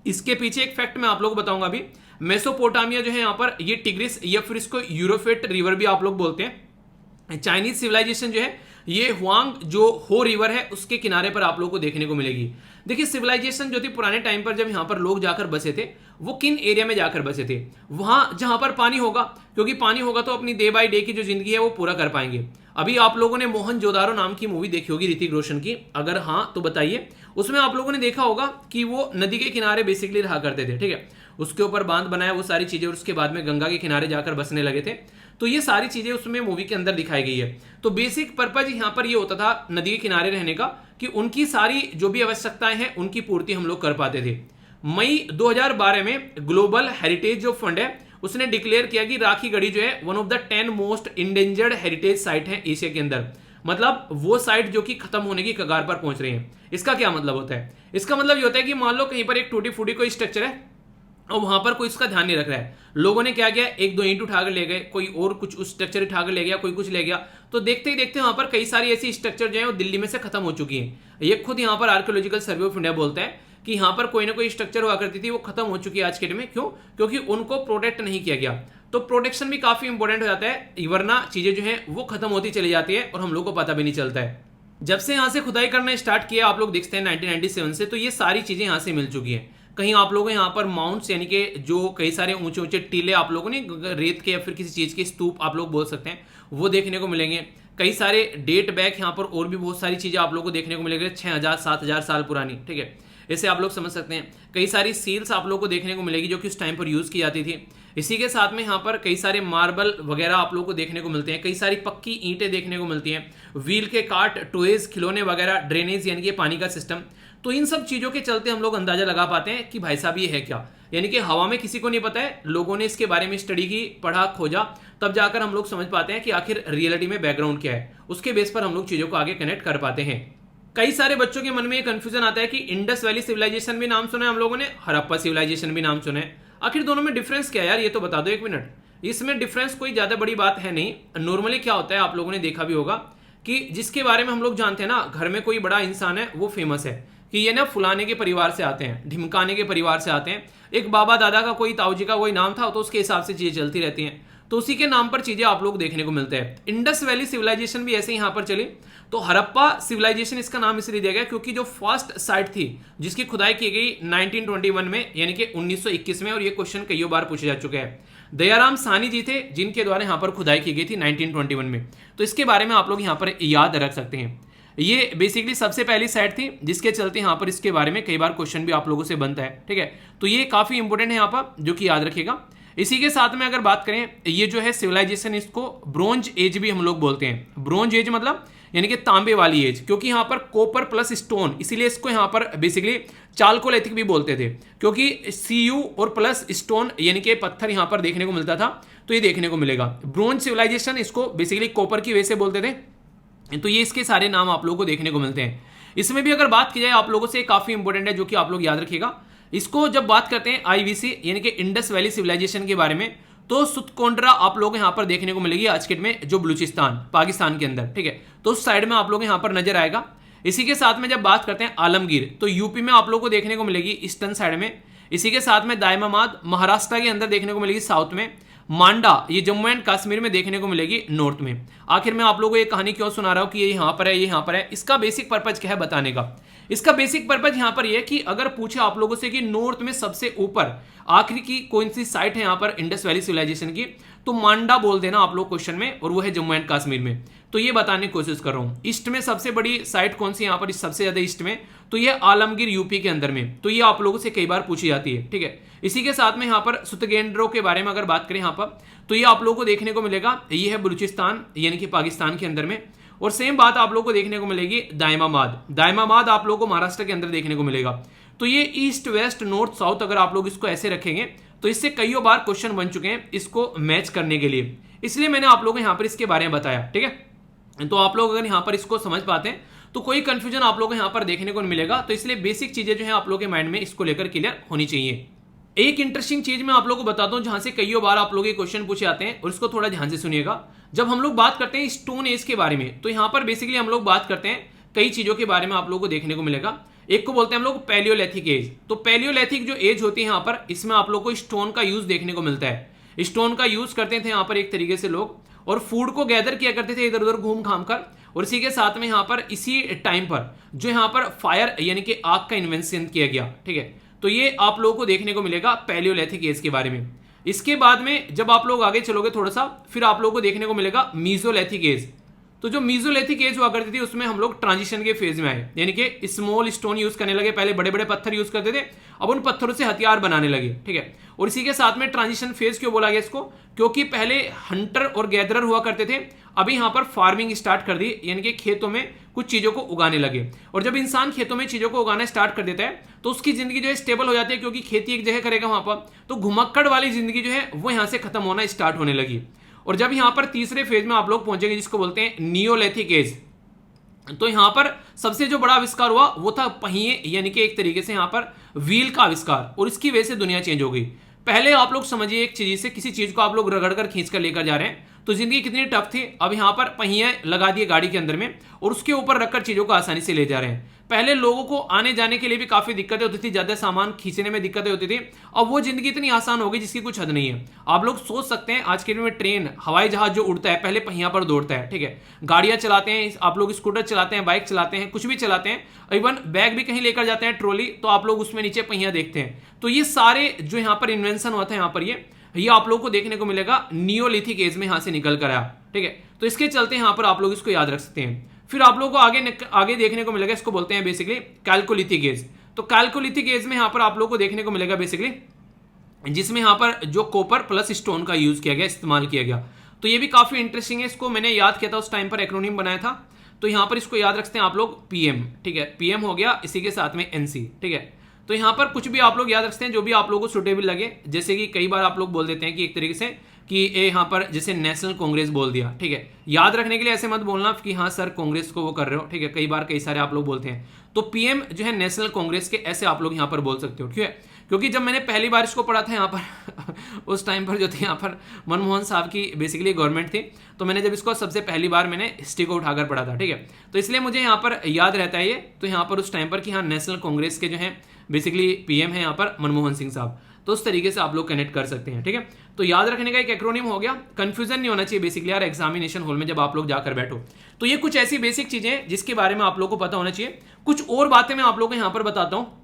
इसके पीछे एक फैक्ट मैं आप लोगों को बताऊंगा अभी। मेसोपोटामिया जो है यहाँ पर ये टिग्रिस या फिर इसको यूरोफेट रिवर भी आप लोग बोलते हैं। चाइनीज सिविलाइजेशन जो है ये हुआंग जो हो रिवर है उसके किनारे पर आप लोगों को देखने को मिलेगी। देखिए सिविलाइजेशन जो थी पुराने टाइम पर जब यहाँ पर लोग जाकर बसे थे वो किन एरिया में जाकर बसे थे, वहां जहां पर पानी होगा, क्योंकि पानी होगा तो अपनी डे बाय डे की जो जिंदगी है वो पूरा कर पाएंगे। अभी आप लोगों ने मोहनजोदारो नाम की मूवी देखी होगी ऋतिक रोशन की, अगर हाँ तो बताइए। उसमें आप लोगों ने देखा होगा कि वो नदी के किनारे बेसिकली रहा करते थे, ठीक है, उसके ऊपर बांध बनाया वो सारी चीजें, और उसके बाद में गंगा के किनारे जाकर बसने लगे थे। तो ये सारी चीजें उसमें मूवी के अंदर दिखाई गई है। तो बेसिक पर्पज यहाँ पर ये होता था नदी के किनारे रहने का, कि उनकी सारी जो भी आवश्यकताएं हैं उनकी पूर्ति हम लोग कर पाते थे। मई 2012 में ग्लोबल हेरिटेज जो फंड है उसने डिक्लेयर किया कि राखीगढ़ी जो है one of the 10 most endangered heritage site है एशिया के अंदर। मतलब वो साइट जो कि खत्म होने की कगार पर पहुंच रही है। इसका क्या मतलब होता है? इसका मतलब ये होता है कि मान लो कहीं पर एक टूटी फूटी कोई स्ट्रक्चर है और वहां पर कोई इसका ध्यान नहीं रख रहा है, लोगों ने क्या किया, एक दो ईंट उठाकर ले गए, कोई और कुछ उस स्ट्रक्चर उठाकर ले गया, कोई कुछ ले गया, तो देखते ही देखते वहां पर कई सारी ऐसी स्ट्रक्चर जो है वो दिल्ली में से खत्म हो चुकी हैं। ये खुद यहाँ पर आर्कियोलॉजिकल सर्वे ऑफ इंडिया बोलता है कि यहाँ पर कोई ना कोई स्ट्रक्चर हुआ करती थी वो खत्म हो चुकी है आज के डेट में। क्यों? क्योंकि उनको प्रोटेक्ट नहीं किया गया। तो प्रोटेक्शन भी काफी इंपॉर्टेंट हो जाता है, वरना चीजें जो है वो खत्म होती चली जाती है और हम लोग को पता भी नहीं चलता है। जब से यहाँ से खुदाई करना स्टार्ट किया आप लोग देखते हैं 1997 से, तो ये सारी चीजें यहाँ से मिल चुकी हैं। कहीं आप लोगों को यहाँ पर माउंट्स यानी कि जो कई सारे ऊंचे ऊंचे टीले आप लोगों ने रेत के या फिर किसी चीज़ के स्तूप आप लोग बोल सकते हैं, वो देखने को मिलेंगे। कई सारे डेट बैक यहाँ पर और भी बहुत सारी चीज़ें आप लोगों को देखने को मिलेंगे 6000 7000 साल पुरानी, ठीक है, ऐसे आप लोग समझ सकते हैं। कई सारी सील्स आप लोगों को देखने को मिलेगी जो कि उस टाइम पर यूज़ की जाती थी। इसी के साथ में यहाँ पर कई सारे मार्बल वगैरह आप लोगों को देखने को मिलते हैं, कई सारी पक्की ईंटें देखने को मिलती हैं, व्हील के काट, टॉयज, खिलौने वगैरह, ड्रेनेज यानी कि पानी का सिस्टम। तो इन सब चीज़ों के चलते हम लोग अंदाजा लगा पाते हैं कि भाई साहब ये है क्या, यानी कि हवा में किसी को नहीं पता है, लोगों ने इसके बारे में स्टडी की, पढ़ा, खोजा, तब जाकर हम लोग समझ पाते हैं कि आखिर रियलिटी में बैकग्राउंड क्या है। उसके बेस पर हम लोग चीज़ों को आगे कनेक्ट कर पाते हैं। कई सारे बच्चों के मन में ये कंफ्यूजन आता है कि इंडस वैली सिविलाइजेशन भी नाम सुना है हम लोगों ने, हड़प्पा सिविलाइजेशन भी नाम सुना है, आखिर दोनों में डिफरेंस क्या है यार, ये तो बता दो एक मिनट। इसमें डिफरेंस कोई ज्यादा बड़ी बात है नहीं। नॉर्मली क्या होता है, आप लोगों ने देखा भी होगा कि जिसके बारे में हम लोग जानते हैं ना, घर में कोई बड़ा इंसान है, वो फेमस है कि ये ना फुलाने के परिवार से आते हैं, ढिमकाने के परिवार से आते हैं, एक बाबा दादा का कोई, ताऊ जी का कोई नाम था, तो उसके हिसाब से चीजें चलती रहती हैं, तो उसी के नाम पर चीजें आप लोग देखने को मिलते हैं। इंडस वैली सिविलाइजेशन भी ऐसे ही यहाँ पर चली। तो हड़प्पा सिविलाइजेशन इसका नाम इसलिए दिया गया क्योंकि जो फर्स्ट साइट थी जिसकी खुदाई की गई 1921 में, यानी कि 1921 में, और ये क्वेश्चन कई बार पूछे जा चुके हैं। दयाराम साहनी जी थे जिनके द्वारा यहाँ पर खुदाई की गई थी 1921 में। तो इसके बारे में आप लोग यहाँ पर याद रख सकते हैं। ये बेसिकली सबसे पहली साइट थी जिसके चलते यहाँ पर इसके बारे में कई बार क्वेश्चन भी आप लोगों से बनता है, ठीक है। तो ये काफी इंपॉर्टेंट है यहाँ पर, जो कि याद रखिएगा। इसी के साथ में अगर बात करें, ये जो है सिविलाइजेशन, इसको ब्रोंज एज भी हम लोग बोलते हैं। ब्रोंज एज मतलब यानी कि तांबे वाली एज, क्योंकि यहाँ पर कॉपर प्लस स्टोन, इसीलिए इसको यहाँ पर बेसिकली चालकोलिथिक भी बोलते थे, क्योंकि Cu और प्लस स्टोन यानी कि पत्थर यहाँ पर देखने को मिलता था। तो ये देखने को मिलेगा ब्रोंज सिविलाइजेशन, इसको बेसिकली कॉपर की वजह से बोलते थे। तो ये इसके सारे नाम आप लोगों को देखने को मिलते हैं। इसमें भी अगर बात की जाए आप लोगों से, काफी इंपॉर्टेंट है जो कि आप लोग याद रखिएगा। इसको जब बात करते हैं IVC यानी कि इंडस वैली सिविलाइजेशन के बारे में, तो सुतकोंड्रा आप लोग यहाँ पर देखने को मिलेगी आज के में, जो बलूचिस्तान पाकिस्तान के अंदर, ठीक है। तो उस साइड में आप लोग यहाँ पर नजर आएगा। इसी के साथ में जब बात करते हैं आलमगीर, तो यूपी में आप लोग को देखने को मिलेगी ईस्टर्न साइड में। इसी के साथ में दायमामाद महाराष्ट्र के अंदर देखने को मिलेगी साउथ में। मांडा ये जम्मू एंड कश्मीर में देखने को मिलेगी नॉर्थ में। आखिर मैं आप लोगों को ये कहानी क्यों सुना रहा हूं कि ये यहाँ पर है, ये यहाँ पर है, इसका बेसिक पर्पज क्या है बताने का। इसका बेसिक पर्पज यहाँ पर ये कि अगर पूछे आप लोगों से कि नॉर्थ में सबसे ऊपर आखिरी की कौन सी साइट है यहाँ पर इंडस वैली सिविलाइजेशन की, तो मांडा बोल देना आप लोग क्वेश्चन में, और वो है जम्मू एंड कश्मीर में। तो ये बताने की कोशिश कर रहा हूँ। ईस्ट में सबसे बड़ी साइट कौन सी यहाँ पर, सबसे ज्यादा ईस्ट में, तो ये आलमगीर यूपी के अंदर में। तो ये आप लोगों से कई बार पूछी जाती है, ठीक है। इसी के साथ में यहाँ पर सुतगेंद्रो के बारे में अगर बात करें यहाँ पर, तो ये आप लोगों को देखने को मिलेगा, ये है बलूचिस्तान यानी कि पाकिस्तान के अंदर में। और सेम बात आप लोगों को देखने को मिलेगी दायमामाद। दायमामाद आप लोगों को महाराष्ट्र के अंदर देखने को मिलेगा। तो ये ईस्ट वेस्ट नॉर्थ साउथ अगर आप लोग इसको ऐसे रखेंगे तो इससे कई बार क्वेश्चन बन चुके हैं इसको मैच करने के लिए, इसलिए मैंने आप लोगों को यहाँ पर इसके बारे में बताया, ठीक है। तो आप लोग अगर यहाँ पर इसको समझ पाते हैं तो कोई कंफ्यूजन आप लोगों को यहाँ पर देखने को मिलेगा। तो इसलिए बेसिक चीजें जो है आप लोगों के माइंड में इसको लेकर क्लियर होनी चाहिए। एक इंटरेस्टिंग चीज मैं आप लोगों को बताता हूं जहां से कई बार आप लोग ये क्वेश्चन पूछे जाते हैं, और इसको थोड़ा ध्यान से सुनिएगा। जब हम लोग बात करते हैं स्टोन एज के बारे में, तो यहां पर बेसिकली हम लोग बात करते हैं कई चीजों के बारे में आप लोगों को देखने को मिलेगा। एक को बोलते हैं हम लोग पैलियोलिथिक एज। तो पैलियोलिथिक जो एज होती है यहाँ पर, इसमें आप लोग को स्टोन का यूज देखने को मिलता है। स्टोन का यूज करते थे यहाँ पर एक तरीके से लोग, और फूड को गैदर किया करते थे इधर उधर घूम घाम कर। और इसी के साथ में यहाँ पर इसी टाइम पर जो यहाँ पर फायर यानी कि आग का इन्वेंशन किया गया, ठीक है। तो ये आप लोगों को देखने को मिलेगा पैलियोलिथिक एज के बारे में। इसके बाद में जब आप लोग आगे चलोगे थोड़ा सा, फिर आप लोगों को देखने को मिलेगा मीजोलिथिक एज। तो जो मीजोलिथिक एज हुआ करती थी उसमें हम लोग ट्रांजिशन के फेज में आए, यानी कि स्मॉल स्टोन यूज करने लगे। पहले बड़े बड़े पत्थर यूज करते थे, अब उन पत्थरों से हथियार बनाने लगे, ठीक है। और इसी के साथ में ट्रांजिशन फेज क्यों बोला गया इसको, क्योंकि पहले हंटर और गैदरर हुआ करते थे, अभी यहाँ पर फार्मिंग स्टार्ट कर दी, यानी कि खेतों में कुछ चीजों को उगाने लगे। और जब इंसान खेतों में चीजों को उगाना स्टार्ट कर देता है तो उसकी जिंदगी जो है स्टेबल हो जाती है, क्योंकि खेती एक जगह करेगा वहां पर, तो घुमक्कड़ वाली जिंदगी जो है वो यहाँ से खत्म होना स्टार्ट होने लगी। और जब यहाँ पर तीसरे फेज में आप लोग पहुंचेंगे जिसको बोलते हैं नियोलिथिक एज, तो यहाँ पर सबसे जो बड़ा आविष्कार हुआ वो था पहिए, यानी कि एक तरीके से यहाँ पर व्हील का आविष्कार, और इसकी वजह से दुनिया चेंज हो गई। पहले आप लोग समझिए एक चीज से, किसी चीज को आप लोग रगड़ कर खींच कर लेकर जा रहे हैं तो जिंदगी कितनी टफ थी। अब यहाँ पर पहिए लगा दिए गाड़ी के अंदर में और उसके ऊपर रखकर चीजों को आसानी से ले जा रहे हैं। पहले लोगों को आने जाने के लिए भी काफी दिक्कतें होती थी, ज्यादा सामान खींचने में दिक्कतें होती थी। अब वो जिंदगी इतनी आसान हो गई जिसकी कुछ हद नहीं है। आप लोग सोच सकते हैं आज के दिन में ट्रेन, हवाई जहाज जो उड़ता है पहले पहिया पर दौड़ता है, ठीक है, गाड़ियां चलाते हैं आप लोग, स्कूटर चलाते हैं, बाइक चलाते हैं, कुछ भी चलाते हैं, इवन बैग भी कहीं लेकर जाते हैं, ट्रॉली, तो आप लोग उसमें नीचे पहिया देखते हैं। तो ये सारे जो यहाँ पर इन्वेंशन हुआ था यहाँ पर ये आप लोग को देखने को मिलेगा नियोलिथिक एज में यहाँ से निकल कर आया, ठीक है। तो इसके चलते यहाँ पर आप लोग इसको याद रख सकते हैं। फिर आप लोगों को आगे देखने को मिलेगा, इसको बोलते हैं बेसिकली कैल्कोलिथिक एज। तो कैल्कोलिथिक एज में यहाँ पर आप लोग को देखने को मिलेगा बेसिकली, जिसमें यहाँ पर जो कॉपर प्लस स्टोन का यूज किया गया, इस्तेमाल किया गया। तो ये भी काफी इंटरेस्टिंग है, इसको मैंने याद किया था उस टाइम पर, एक्रोनिम बनाया था। तो यहाँ पर इसको याद रखते हैं आप लोग पीएम, ठीक है, पीएम हो गया, इसी के साथ में एनसी, ठीक है। तो यहाँ पर कुछ भी आप लोग याद रखते हैं जो भी आप लोगों को सुटेबल लगे, जैसे कि कई बार आप लोग बोल देते हैं कि एक तरीके से कि ये यहाँ पर जैसे नेशनल कांग्रेस बोल दिया, ठीक है। याद रखने के लिए ऐसे मत बोलना कि हाँ सर कांग्रेस को वो कर रहे हो, ठीक है, कई बार कई सारे आप लोग बोलते हैं। तो पीएम जो है नेशनल कांग्रेस के, ऐसे आप लोग यहाँ पर बोल सकते हो, ठीक है। क्योंकि जब मैंने पहली बार इसको पढ़ा था यहाँ पर उस टाइम पर जो थे यहाँ पर मनमोहन साहब की बेसिकली गवर्नमेंट थी, तो मैंने जब इसको सबसे पहली बार मैंने हिस्ट्री को उठाकर पढ़ा था, ठीक है। तो इसलिए मुझे यहाँ पर याद रहता है ये, तो यहाँ पर उस टाइम पर कि हाँ नेशनल कांग्रेस के जो है बेसिकली पीएम है यहाँ पर मनमोहन सिंह साहब। तो उस तरीके से आप लोग कनेक्ट कर सकते हैं, ठीक है। तो याद रखने का एक एक्रोनिम हो गया, कंफ्यूजन नहीं होना चाहिए बेसिकली यार एग्जामिनेशन हॉल में जब आप लोग जाकर बैठो। तो ये कुछ ऐसी बेसिक चीजें हैं जिसके बारे में आप लोग को पता होना चाहिए। कुछ और बातें मैं आप लोग को यहाँ पर बताता हूँ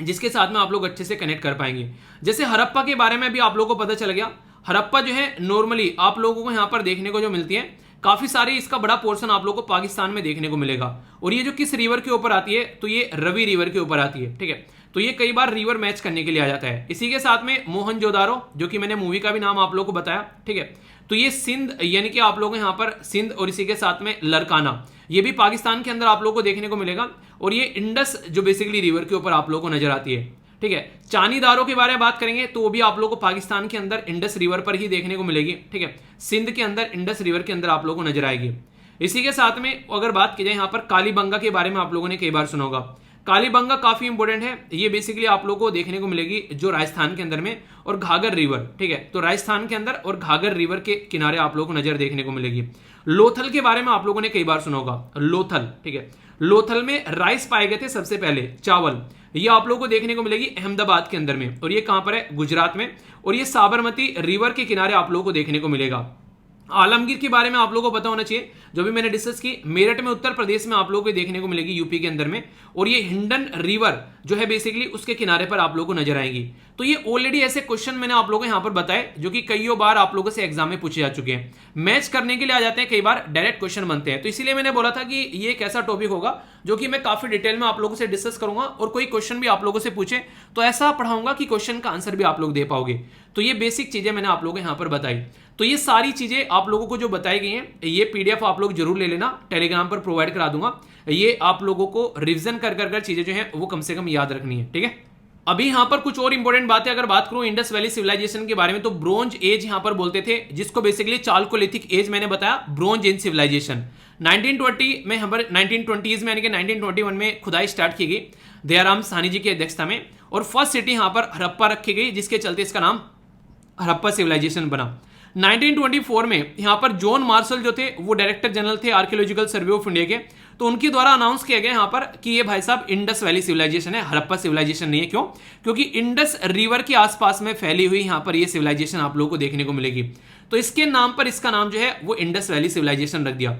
जिसके साथ में आप लोग अच्छे से कनेक्ट कर पाएंगे। जैसे हड़प्पा के बारे में भी आप लोगों को पता चल गया। हड़प्पा जो है नॉर्मली आप लोगों को यहाँ पर देखने को जो मिलती है, काफी सारी इसका बड़ा पोर्शन आप लोगों को पाकिस्तान में देखने को मिलेगा। और ये जो किस रिवर के ऊपर आती है, तो ये रवि रिवर के ऊपर आती है, ठीक है। तो ये कई बार रिवर मैच करने के लिए आ जाता है। इसी के साथ में मोहनजोदारो, जो कि मैंने मूवी का भी नाम आप लोगों को बताया, ठीक है। तो ये सिंध, यानी कि आप लोगों यहाँ पर सिंध, और इसी के साथ में लरकाना, ये भी पाकिस्तान के अंदर आप लोगों को देखने को मिलेगा। और ये इंडस जो बेसिकली रिवर के ऊपर आप लोगों को नजर आती है, ठीक है। चानीदारो के बारे में बात करेंगे तो वो भी आप लोगों को पाकिस्तान के अंदर इंडस रिवर पर ही देखने को मिलेगी, ठीक है। सिंध के अंदर इंडस रिवर के अंदर आप लोगों को नजर आएगी। इसी के साथ में अगर बात की जाए यहाँ पर कालीबंगा के बारे में आप लोगों ने कई बार सुना होगा। कालीबंगा काफी इंपॉर्टेंट है, ये बेसिकली आप लोगों को देखने को मिलेगी जो राजस्थान के अंदर में, और घाघर रिवर, ठीक है। तो राजस्थान के अंदर और घाघर रिवर के किनारे आप लोगों को नजर देखने को मिलेगी। लोथल के बारे में आप लोगों ने कई बार सुना होगा, लोथल, ठीक है। लोथल में राइस पाए गए थे सबसे पहले, चावल, ये आप लोगों को देखने को मिलेगी अहमदाबाद के अंदर में, और ये कहां पर है, गुजरात में। और ये साबरमती रिवर के किनारे आप लोगों को देखने को मिलेगा। आलमगीर के बारे में आप लोगों को पता होना चाहिए, जो भी मैंने डिस्कस की, मेरठ में उत्तर प्रदेश में आप लोगों को देखने को मिलेगी, यूपी के अंदर में। और ये हिंडन रिवर जो है बेसिकली उसके किनारे पर आप लोगों को नजर आएगी। तो ये ऑलरेडी ऐसे क्वेश्चन मैंने आप लोगों को यहां पर बताए जो कि कई बार आप लोगों से एग्जाम में पूछे जा चुके हैं, मैच करने के लिए आ जाते हैं, कई बार डायरेक्ट क्वेश्चन बनते हैं। तो इसीलिए मैंने बोला था कि ये एक ऐसा टॉपिक होगा जो कि मैं काफी डिटेल में आप लोगों से डिस्कस करूंगा, और कोई क्वेश्चन भी आप लोगों से पूछे तो ऐसा पढ़ाऊंगा कि क्वेश्चन का आंसर भी आप लोग दे पाओगे। तो ये बेसिक चीजें मैंने आप लोगों को यहां पर बताई। तो ये सारी चीजें आप लोगों को जो बताई गई हैं, ये पीडीएफ आप लोग जरूर ले लेना, टेलीग्राम पर प्रोवाइड करा दूंगा। ये आप लोगों को रिवीजन कर चीजें जो है वो कम से कम याद रखनी है, ठीक है। अभी यहां पर कुछ और इंपॉर्टेंट बातें अगर बात करूं इंडस वैली सिविलाइजेशन के बारे में, तो ब्रोंज एज यहां पर बोलते थे, जिसको बेसिकली चालकोलिथिक एज मैंने बताया, ब्रोंज एज सिविलाइजेशन 1920 में, 1920s में यानी कि 1921 में खुदाई स्टार्ट की गई दयाराम साहनी जी की अध्यक्षता में, और फर्स्ट सिटी यहां पर हड़प्पा रखी गई, जिसके चलते इसका नाम हड़प्पा सिविलाइजेशन बना। 1924 में यहां पर जॉन मार्शल जो थे वो डायरेक्टर जनरल थे आर्कियोलॉजिकल सर्वे ऑफ इंडिया के, तो उनके द्वारा अनाउंस किया गया यहां पर कि ये भाई साहब इंडस वैली सिविलाइजेशन है, हड़प्पा सिविलाइजेशन नहीं है। क्यों? क्योंकि इंडस रिवर के आसपास में फैली हुई यहां पर ये सिविलाइजेशन आप लोगों को देखने को मिलेगी, तो इसके नाम पर इसका नाम जो है वो इंडस वैली सिविलाइजेशन रख दिया।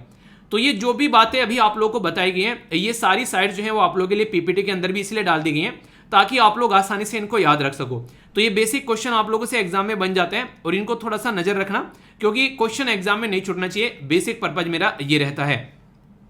तो ये जो भी बातें अभी आप लोगों को बताई गई हैं, ये सारी साइट जो है वो आप लोगों के लिए पीपीटी के अंदर भी इसलिए डाल दी गई हैं ताकि आप लोग आसानी से इनको याद रख सको। तो ये बेसिक क्वेश्चन आप लोगों से एग्जाम में बन जाते हैं, और इनको थोड़ा सा नजर रखना, क्योंकि क्वेश्चन एग्जाम में नहीं छूटना चाहिए, बेसिक पर्पज मेरा ये रहता है।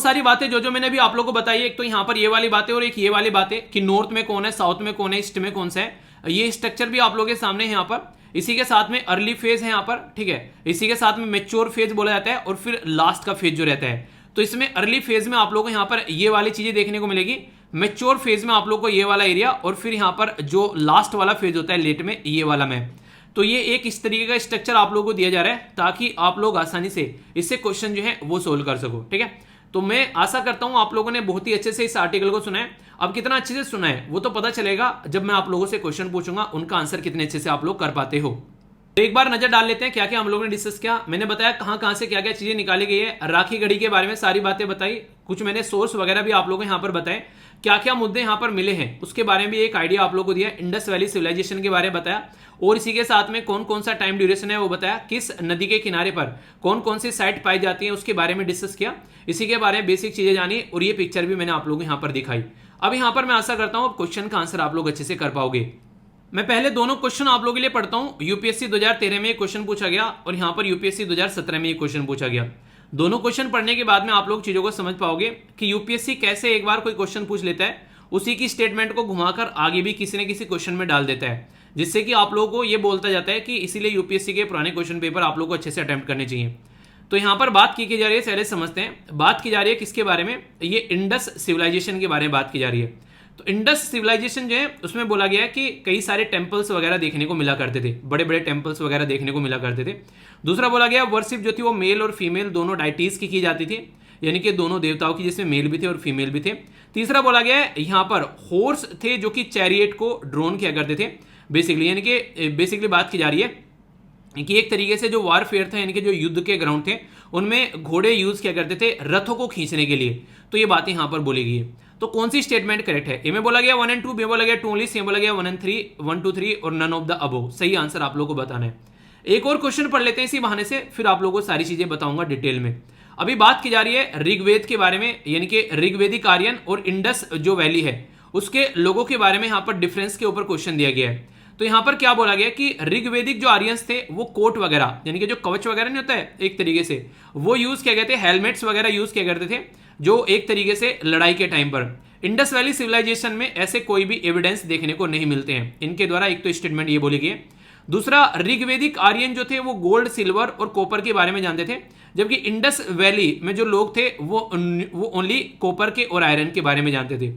सारी बातें जो मैंने भी आप लोगों को बताई, एक तो यहाँ पर ये वाली बातें और एक ये वाली बातें कि नॉर्थ में कौन है, साउथ में कौन है, ईस्ट में कौन सा है, ये स्ट्रक्चर भी आप लोगों के सामने है यहाँ पर। इसी के साथ में अर्ली फेज है यहाँ पर, ठीक है। इसी के साथ में मेच्योर फेज बोला जाता है, और फिर लास्ट का फेज जो रहता है। तो इसमें अर्ली फेज में आप लोगों को यहाँ पर ये वाली चीजें देखने को मिलेगी, मेच्योर फेज में आप लोग को ये वाला एरिया, और फिर यहाँ पर जो लास्ट वाला फेज होता है लेट में, ये वाला मैप। तो ये एक इस तरीके का स्ट्रक्चर आप लोगों को दिया जा रहा है ताकि आप लोग आसानी से इससे क्वेश्चन जो है वो सोल्व कर सको, ठीक है। तो मैं आशा करता हूं आप लोगों ने बहुत ही अच्छे से इस आर्टिकल को सुना है। अब कितना अच्छे से सुना है वो तो पता चलेगा जब मैं आप लोगों से क्वेश्चन पूछूंगा, उनका आंसर कितने अच्छे से आप लोग कर पाते हो। तो एक बार नजर डाल लेते हैं क्या क्या हम लोगों ने डिस्कस किया। मैंने बताया कहां कहां से क्या क्या चीजें निकाली गई है, राखी गढ़ी के बारे में सारी बातें बताई, कुछ मैंने सोर्स वगैरह भी आप लोगों को यहां पर बताए, क्या क्या मुद्दे यहां पर मिले हैं उसके बारे में भी एक आइडिया आप लोगों को दिया, इंडस वैली सिविलाइजेशन के बारे में बताया, और इसी के साथ में कौन कौन सा टाइम ड्यूरेशन है वो बताया, किस नदी के किनारे पर कौन कौन सी साइट पाई जाती है उसके बारे में डिस्कस किया, इसी के बारे में बेसिक चीजें जानी, और ये पिक्चर भी मैंने आप लोगों को यहां पर दिखाई। अब यहां पर मैं आशा करता हूं क्वेश्चन का आंसर आप लोग अच्छे से कर पाओगे। मैं पहले दोनों क्वेश्चन आप लोगों के लिए पढ़ता हूं। यूपीएससी 2013 में एक क्वेश्चन पूछा गया और यहां पर यूपीएससी 2017 में एक क्वेश्चन पूछा गया। दोनों क्वेश्चन पढ़ने के बाद में आप लोग चीजों को समझ पाओगे कि यूपीएससी कैसे एक बार कोई क्वेश्चन पूछ लेता है, उसी की स्टेटमेंट को घुमाकर आगे भी किसी न किसी क्वेश्चन में डाल देता है, जिससे कि आप लोगों को यह बोलता जाता है कि इसीलिए यूपीएससी के पुराने क्वेश्चन पेपर आप लोग को अच्छे से अटेम्प्ट करने चाहिए। तो यहां पर बात की जा रही है, पहले समझते हैं बात की जा रही है किसके बारे में, ये इंडस सिविलाइजेशन के बारे में बात की जा रही है। तो इंडस सिविलाइजेशन जो है उसमें बोला गया है कि कई सारे टेम्पल्स वगैरह देखने को मिला करते थे, बड़े बड़े टेम्पल्स वगैरह देखने को मिला करते थे। दूसरा बोला गया वर्शिप जो थी वो मेल और फीमेल दोनों डाइटीज की जाती थी, यानी कि दोनों देवताओं की, जिसमें मेल भी थे और फीमेल भी थे। तीसरा बोला गया है यहाँ पर हॉर्स थे जो कि चैरियट को ड्रोन किया करते थे बेसिकली, यानी कि बेसिकली बात की जा रही है कि एक तरीके से जो वारफेयर था, यानी कि जो युद्ध के ग्राउंड थे उनमें घोड़े यूज किया करते थे रथों को खींचने के लिए। तो ये बातें यहां पर बोली गई है। तो कौन सी स्टेटमेंट करेक्ट है? ए में बोला गया 1 और 2, बी में बोला गया 2 ओनली, सी में बोला गया 1 और 3, 1 2 3 और नन ऑफ द अबव। सही आंसर आप लोगों को बताना है। एक और क्वेश्चन पढ़ लेते हैं इसी बहाने से, फिर आप लोगों को सारी चीजें बताऊंगा डिटेल में। अभी बात की जा रही है ऋग्वेद के बारे में, यानी कि ऋग्वेदिक आर्यन और इंडस जो वैली है उसके लोगों के बारे में यहां पर डिफरेंस के ऊपर क्वेश्चन दिया गया है। तो यहां पर क्या बोला गया कि ऋग्वेदिक जो आर्यंस थे वो कोट वगैरह, यानी कि जो कवच वगैरह नहीं होता है एक तरीके से, वो यूज किया गए थे, हेलमेट्स वगैरह यूज किया करते थे जो एक तरीके से लड़ाई के टाइम पर। इंडस वैली सिविलाइजेशन में ऐसे कोई भी एविडेंस देखने को नहीं मिलते हैं इनके द्वारा। एक तो स्टेटमेंट ये बोली गई है। दूसरा, ऋग्वेदिक आर्यन जो थे वो गोल्ड, सिल्वर और कॉपर के बारे में जानते थे, जबकि इंडस वैली में जो लोग थे वो ओनली कॉपर के और आयरन के बारे में जानते थे।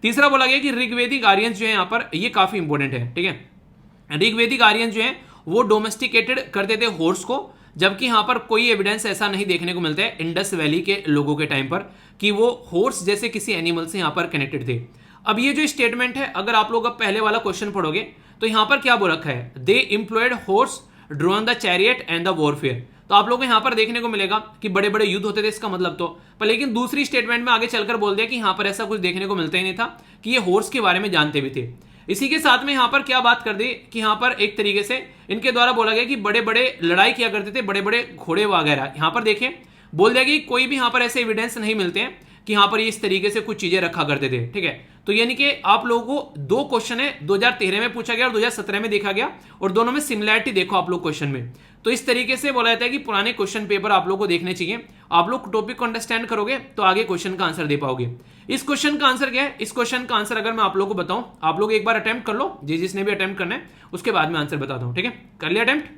तीसरा बोला गया कि ऋग्वेदिक आर्यन जो है यहाँ पर, ये काफी इंपॉर्टेंट है, ठीक है। ऋग्वेदिक आर्यन जो है वो डोमेस्टिकेटेड करते थे हॉर्स को, जबकि यहां पर कोई एविडेंस ऐसा नहीं देखने को मिलता है इंडस वैली के लोगों के टाइम पर कि वो हॉर्स जैसे किसी एनिमल से यहां पर कनेक्टेड थे। अब ये जो स्टेटमेंट है, अगर आप लोग अब पहले वाला क्वेश्चन पढ़ोगे तो यहां पर क्या बोल रखा है, they employed horse drawn the chariot and the warfare. तो आप लोगों को यहां पर देखने को मिलेगा कि बड़े बड़े युद्ध होते थे, इसका मतलब तो पर, लेकिन दूसरी स्टेटमेंट में आगे चलकर बोल दिया कि यहां पर ऐसा कुछ देखने को मिलता ही नहीं था कि ये हॉर्स के बारे में जानते भी थे। इसी के साथ में यहां पर क्या बात कर दी कि यहां पर एक तरीके से इनके द्वारा बोला गया कि बड़े बड़े लड़ाई किया करते थे, बड़े बड़े घोड़े वगैरह। यहां पर देखिए बोल दिया कि कोई भी यहां पर ऐसे एविडेंस नहीं मिलते हैं कि यहां पर ये इस तरीके से कुछ चीजें रखा करते थे, ठीक है। तो यानी कि आप लोगों को दो क्वेश्चन है, 2013 में पूछा गया और 2017 में देखा गया, और दोनों में सिमिलैरिटी देखो आप लोग क्वेश्चन में। तो इस तरीके से बोला जाता है कि पुराने क्वेश्चन पेपर आप लोग को देखने चाहिए। आप लोग टॉपिक को अंडरस्टैंड करोगे तो आगे क्वेश्चन का आंसर दे पाओगे। इस क्वेश्चन का आंसर क्या है? इस क्वेश्चन का आंसर अगर मैं आप लोग को बताऊं, आप लोग एक बार अटेम्प्ट कर लो, जिसने भी अटेम्प्ट करना है, उसके बाद में आंसर बताता हूं, ठीक है। कर लिया अटेम्प्ट?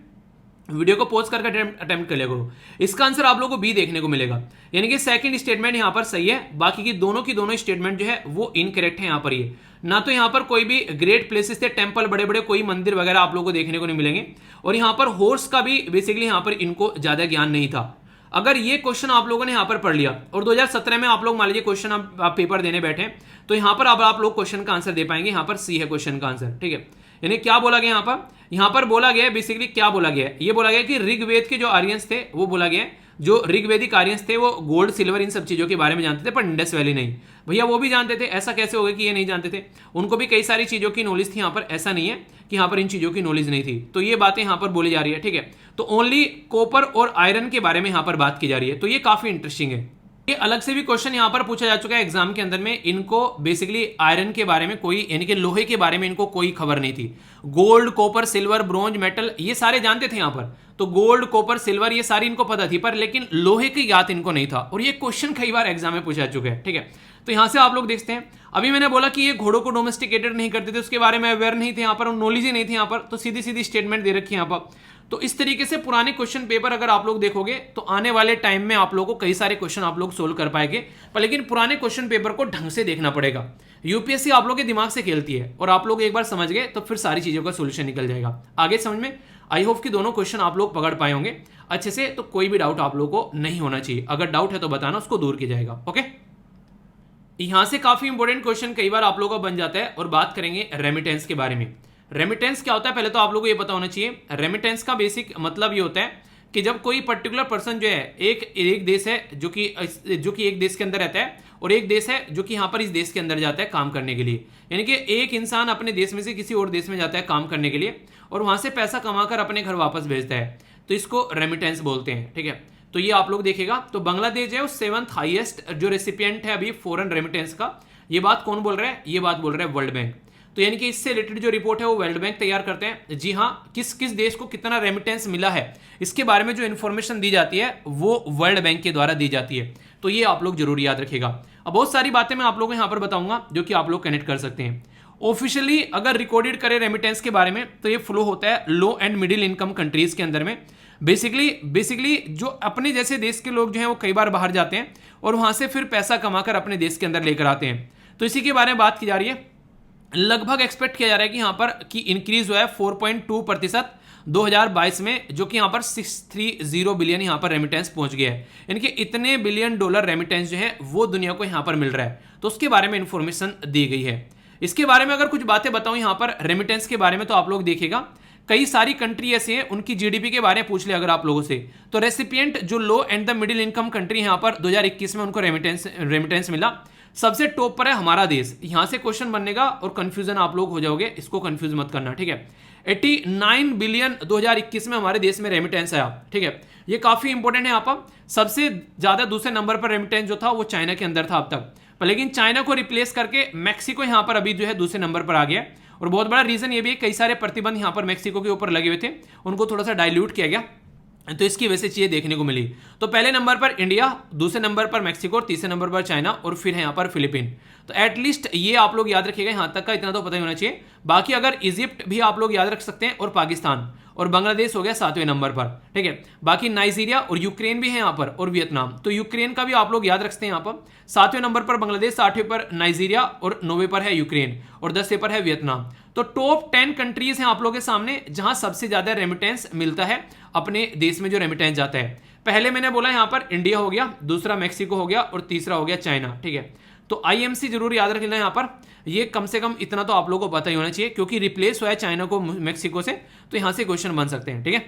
वीडियो को पॉज करके अटेम्प्ट कर लिया करो। इसका आंसर आप लोगों को बी देखने को मिलेगा, यानी कि सेकंड स्टेटमेंट यहां पर सही है, बाकी की दोनों स्टेटमेंट जो है वो इनकरेक्ट है। यहां पर ये ना तो यहां पर कोई भी ग्रेट प्लेसेस थे, टेंपल, बड़े बड़े कोई मंदिर वगैरह आप लोगों को देखने को नहीं मिलेंगे, और यहां पर हॉर्स का भी बेसिकली यहां पर इनको ज्यादा ज्ञान नहीं था। अगर ये क्वेश्चन आप लोगों ने यहां पर पढ़ लिया और 2017 में आप लोग मान लीजिए क्वेश्चन आप पेपर देने बैठे, तो यहां पर अब आप लोग क्वेश्चन का आंसर दे पाएंगे। यहां पर सी है क्वेश्चन का आंसर, ठीक है। यानी क्या बोला गया यहां पर बोला गया बेसिकली, क्या बोला गया, ये बोला गया कि ऋग्वेद के जो आर्यंस थे वो बोला गया, जो ऋग्वेदिक आर्यंस थे वो गोल्ड, सिल्वर इन सब चीजों के बारे में जानते थे, पर इंडस वैली नहीं। भैया वो भी जानते थे, ऐसा कैसे हो गया कि ये नहीं जानते थे? उनको भी कई सारी चीजों की नॉलेज थी यहां पर, ऐसा नहीं है कि यहां पर इन चीजों की नॉलेज नहीं थी। तो ये बातें यहां पर बोली जा रही है, ठीक है। तो ओनली कॉपर और आयरन के बारे में यहां पर बात की जा रही है, तो ये काफी इंटरेस्टिंग है। ये अलग से भी क्वेश्चन यहां पर पूछा जा चुका है एग्जाम के अंदर में। इनको बेसिकली आयरन के बारे में कोई, यानी कि लोहे के बारे में इनको कोई खबर नहीं थी। Gold, copper, silver, bronze, metal ये सारे जानते थे यहां पर, तो गोल्ड, कॉपर, सिल्वर ये सारी इनको पता थी, पर लेकिन लोहे की याद इनको नहीं था, और ये क्वेश्चन कई बार एग्जाम में पूछा जा चुका है, ठीक है। तो यहां से आप लोग देखते हैं, अभी मैंने बोला कि ये घोड़ों को डोमेस्टिकेटेड नहीं करते थे, उसके बारे में अवेयर नहीं थे यहां पर, नॉलेज ही नहीं थी यहां पर, तो सीधी सीधी स्टेटमेंट दे रखी है यहां पर। तो इस तरीके से पुराने क्वेश्चन पेपर अगर आप लोग देखोगे तो आने वाले टाइम में आप लोगों को कई सारे क्वेश्चन आप लोग सोल्व कर पाएंगे, पर लेकिन पुराने क्वेश्चन पेपर को ढंग से देखना पड़ेगा। यूपीएससी आप लोग के दिमाग से खेलती है, और आप लोग एक बार समझ गए तो फिर सारी चीजों का सोल्यूशन निकल जाएगा आगे समझ में। आई होप कि दोनों क्वेश्चन आप लोग पकड़ पाए होंगे अच्छे से, तो कोई भी डाउट आप लोग को नहीं होना चाहिए। अगर डाउट है तो बताना, उसको दूर किया जाएगा, ओके। यहां से काफी इंपॉर्टेंट क्वेश्चन कई बार आप लोगों का बन जाता है, और बात करेंगे रेमिटेंस के बारे में। रेमिटेंस क्या होता है पहले तो आप लोगों को ये पता होना चाहिए। रेमिटेंस का बेसिक मतलब ये होता है कि जब कोई पर्टिकुलर पर्सन जो है एक देश है जो कि एक देश के अंदर रहता है, और एक देश है जो कि यहाँ पर इस देश के अंदर जाता है काम करने के लिए, यानी कि एक इंसान अपने देश में से किसी और देश में जाता है काम करने के लिए और वहां से पैसा कमाकर अपने घर वापस भेजता है, तो इसको रेमिटेंस बोलते हैं। ठीक है, तो ये आप लोग देखेगा। तो बांग्लादेश जो है वो 7th हाईएस्ट जो रेसिपिएंट है अभी फॉरेन रेमिटेंस का। ये बात कौन बोल रहा है? ये बात बोल रहा है वर्ल्ड बैंक। तो यानी कि इससे रिलेटेड जो रिपोर्ट है वो वर्ल्ड बैंक तैयार करते हैं। जी हाँ, किस किस देश को कितना रेमिटेंस मिला है इसके बारे में जो इन्फॉर्मेशन दी जाती है वो वर्ल्ड बैंक के द्वारा दी जाती है। तो ये आप लोग जरूर याद रखिएगा। अब बहुत सारी बातें मैं आप लोगों को यहाँ पर बताऊंगा जो कि आप लोग कनेक्ट कर सकते हैं। ऑफिशियली अगर रिकॉर्डेड करें रेमिटेंस के बारे में तो ये फ्लो होता है लो एंड मिडिल इनकम कंट्रीज के अंदर में। बेसिकली जो अपने जैसे देश के लोग जो हैं वो कई बार बाहर जाते हैं और वहां से फिर पैसा कमाकर अपने देश के अंदर लेकर आते हैं। तो इसी के बारे में बात की जा रही है। लगभग एक्सपेक्ट किया जा रहा है कि यहाँ पर की इंक्रीज हुआ है 4.2% 2022 में, जो कि यहाँ पर 630 बिलियन यहाँ पर रेमिटेंस पहुंच गया है। यानी कि इतने बिलियन डॉलर रेमिटेंस जो है वो दुनिया को यहाँ पर मिल रहा है। तो उसके बारे में इंफॉर्मेशन दी गई है। इसके बारे में अगर कुछ बातें बताऊं यहाँ पर रेमिटेंस के बारे में, तो आप लोग देखिएगा कई सारी कंट्री ऐसी हैं उनकी जीडीपी के बारे में पूछ ले अगर आप लोगों से, तो रेसिपिएंट जो low and the middle income country यहाँ पर 2021 में उनको रेमिटेंस मिला। सबसे टॉप पर है हमारा देश। यहां से क्वेश्चन बनेगा और कंफ्यूजन आप लोग हो जाओगे, इसको कंफ्यूज मत करना। ठीक है, 89 बिलियन 2021 में हमारे देश में रेमिटेंस आया। ठीक है, ये काफी इंपॉर्टेंट है। यहाँ पर सबसे ज्यादा दूसरे नंबर पर रेमिटेंस जो था वो चाइना के अंदर था अब तक, पर लेकिन चाइना को रिप्लेस करके मैक्सिको यहाँ पर अभी जो है दूसरे नंबर पर आ गया। और बहुत बड़ा रीजन ये भी है, कई सारे प्रतिबंध यहाँ पर मैक्सिको के ऊपर लगे हुए थे, उनको थोड़ा सा डाइल्यूट किया गया, तो इसकी वजह से चीजें देखने को मिली। तो पहले नंबर पर इंडिया, दूसरे नंबर पर मैक्सिको, तीसरे नंबर पर चाइना और फिर है यहाँ पर फिलीपीन। तो एटलीस्ट ये आप लोग याद रखिएगा, यहाँ तक का इतना तो पता ही होना चाहिए। बाकी अगर इजिप्ट भी आप लोग याद रख सकते हैं, और पाकिस्तान और बांग्लादेश हो गया 7वें नंबर पर। ठीक है, बाकी नाइजीरिया और यूक्रेन भी है यहाँ पर, और वियतनाम। तो यूक्रेन का भी आप लोग याद रखते हैं। यहाँ पर 7वें नंबर पर बांग्लादेश, 8वें पर नाइजीरिया और 9वें पर है यूक्रेन और 10वें पर है वियतनाम। तो टॉप 10 कंट्रीज हैं आप लोगों के सामने जहां सबसे ज्यादा रेमिटेंस मिलता है अपने देश में, जो रेमिटेंस जाता है। पहले मैंने बोला यहाँ पर इंडिया हो गया, दूसरा मैक्सिको हो गया और तीसरा हो गया चाइना। ठीक है, तो आईएमसी जरूर याद रखना यहाँ पर। ये कम से कम इतना तो आप लोगों को पता ही होना चाहिए, क्योंकि रिप्लेस हुआ है चाइना को मैक्सिको से, तो यहां से क्वेश्चन बन सकते हैं। ठीक है,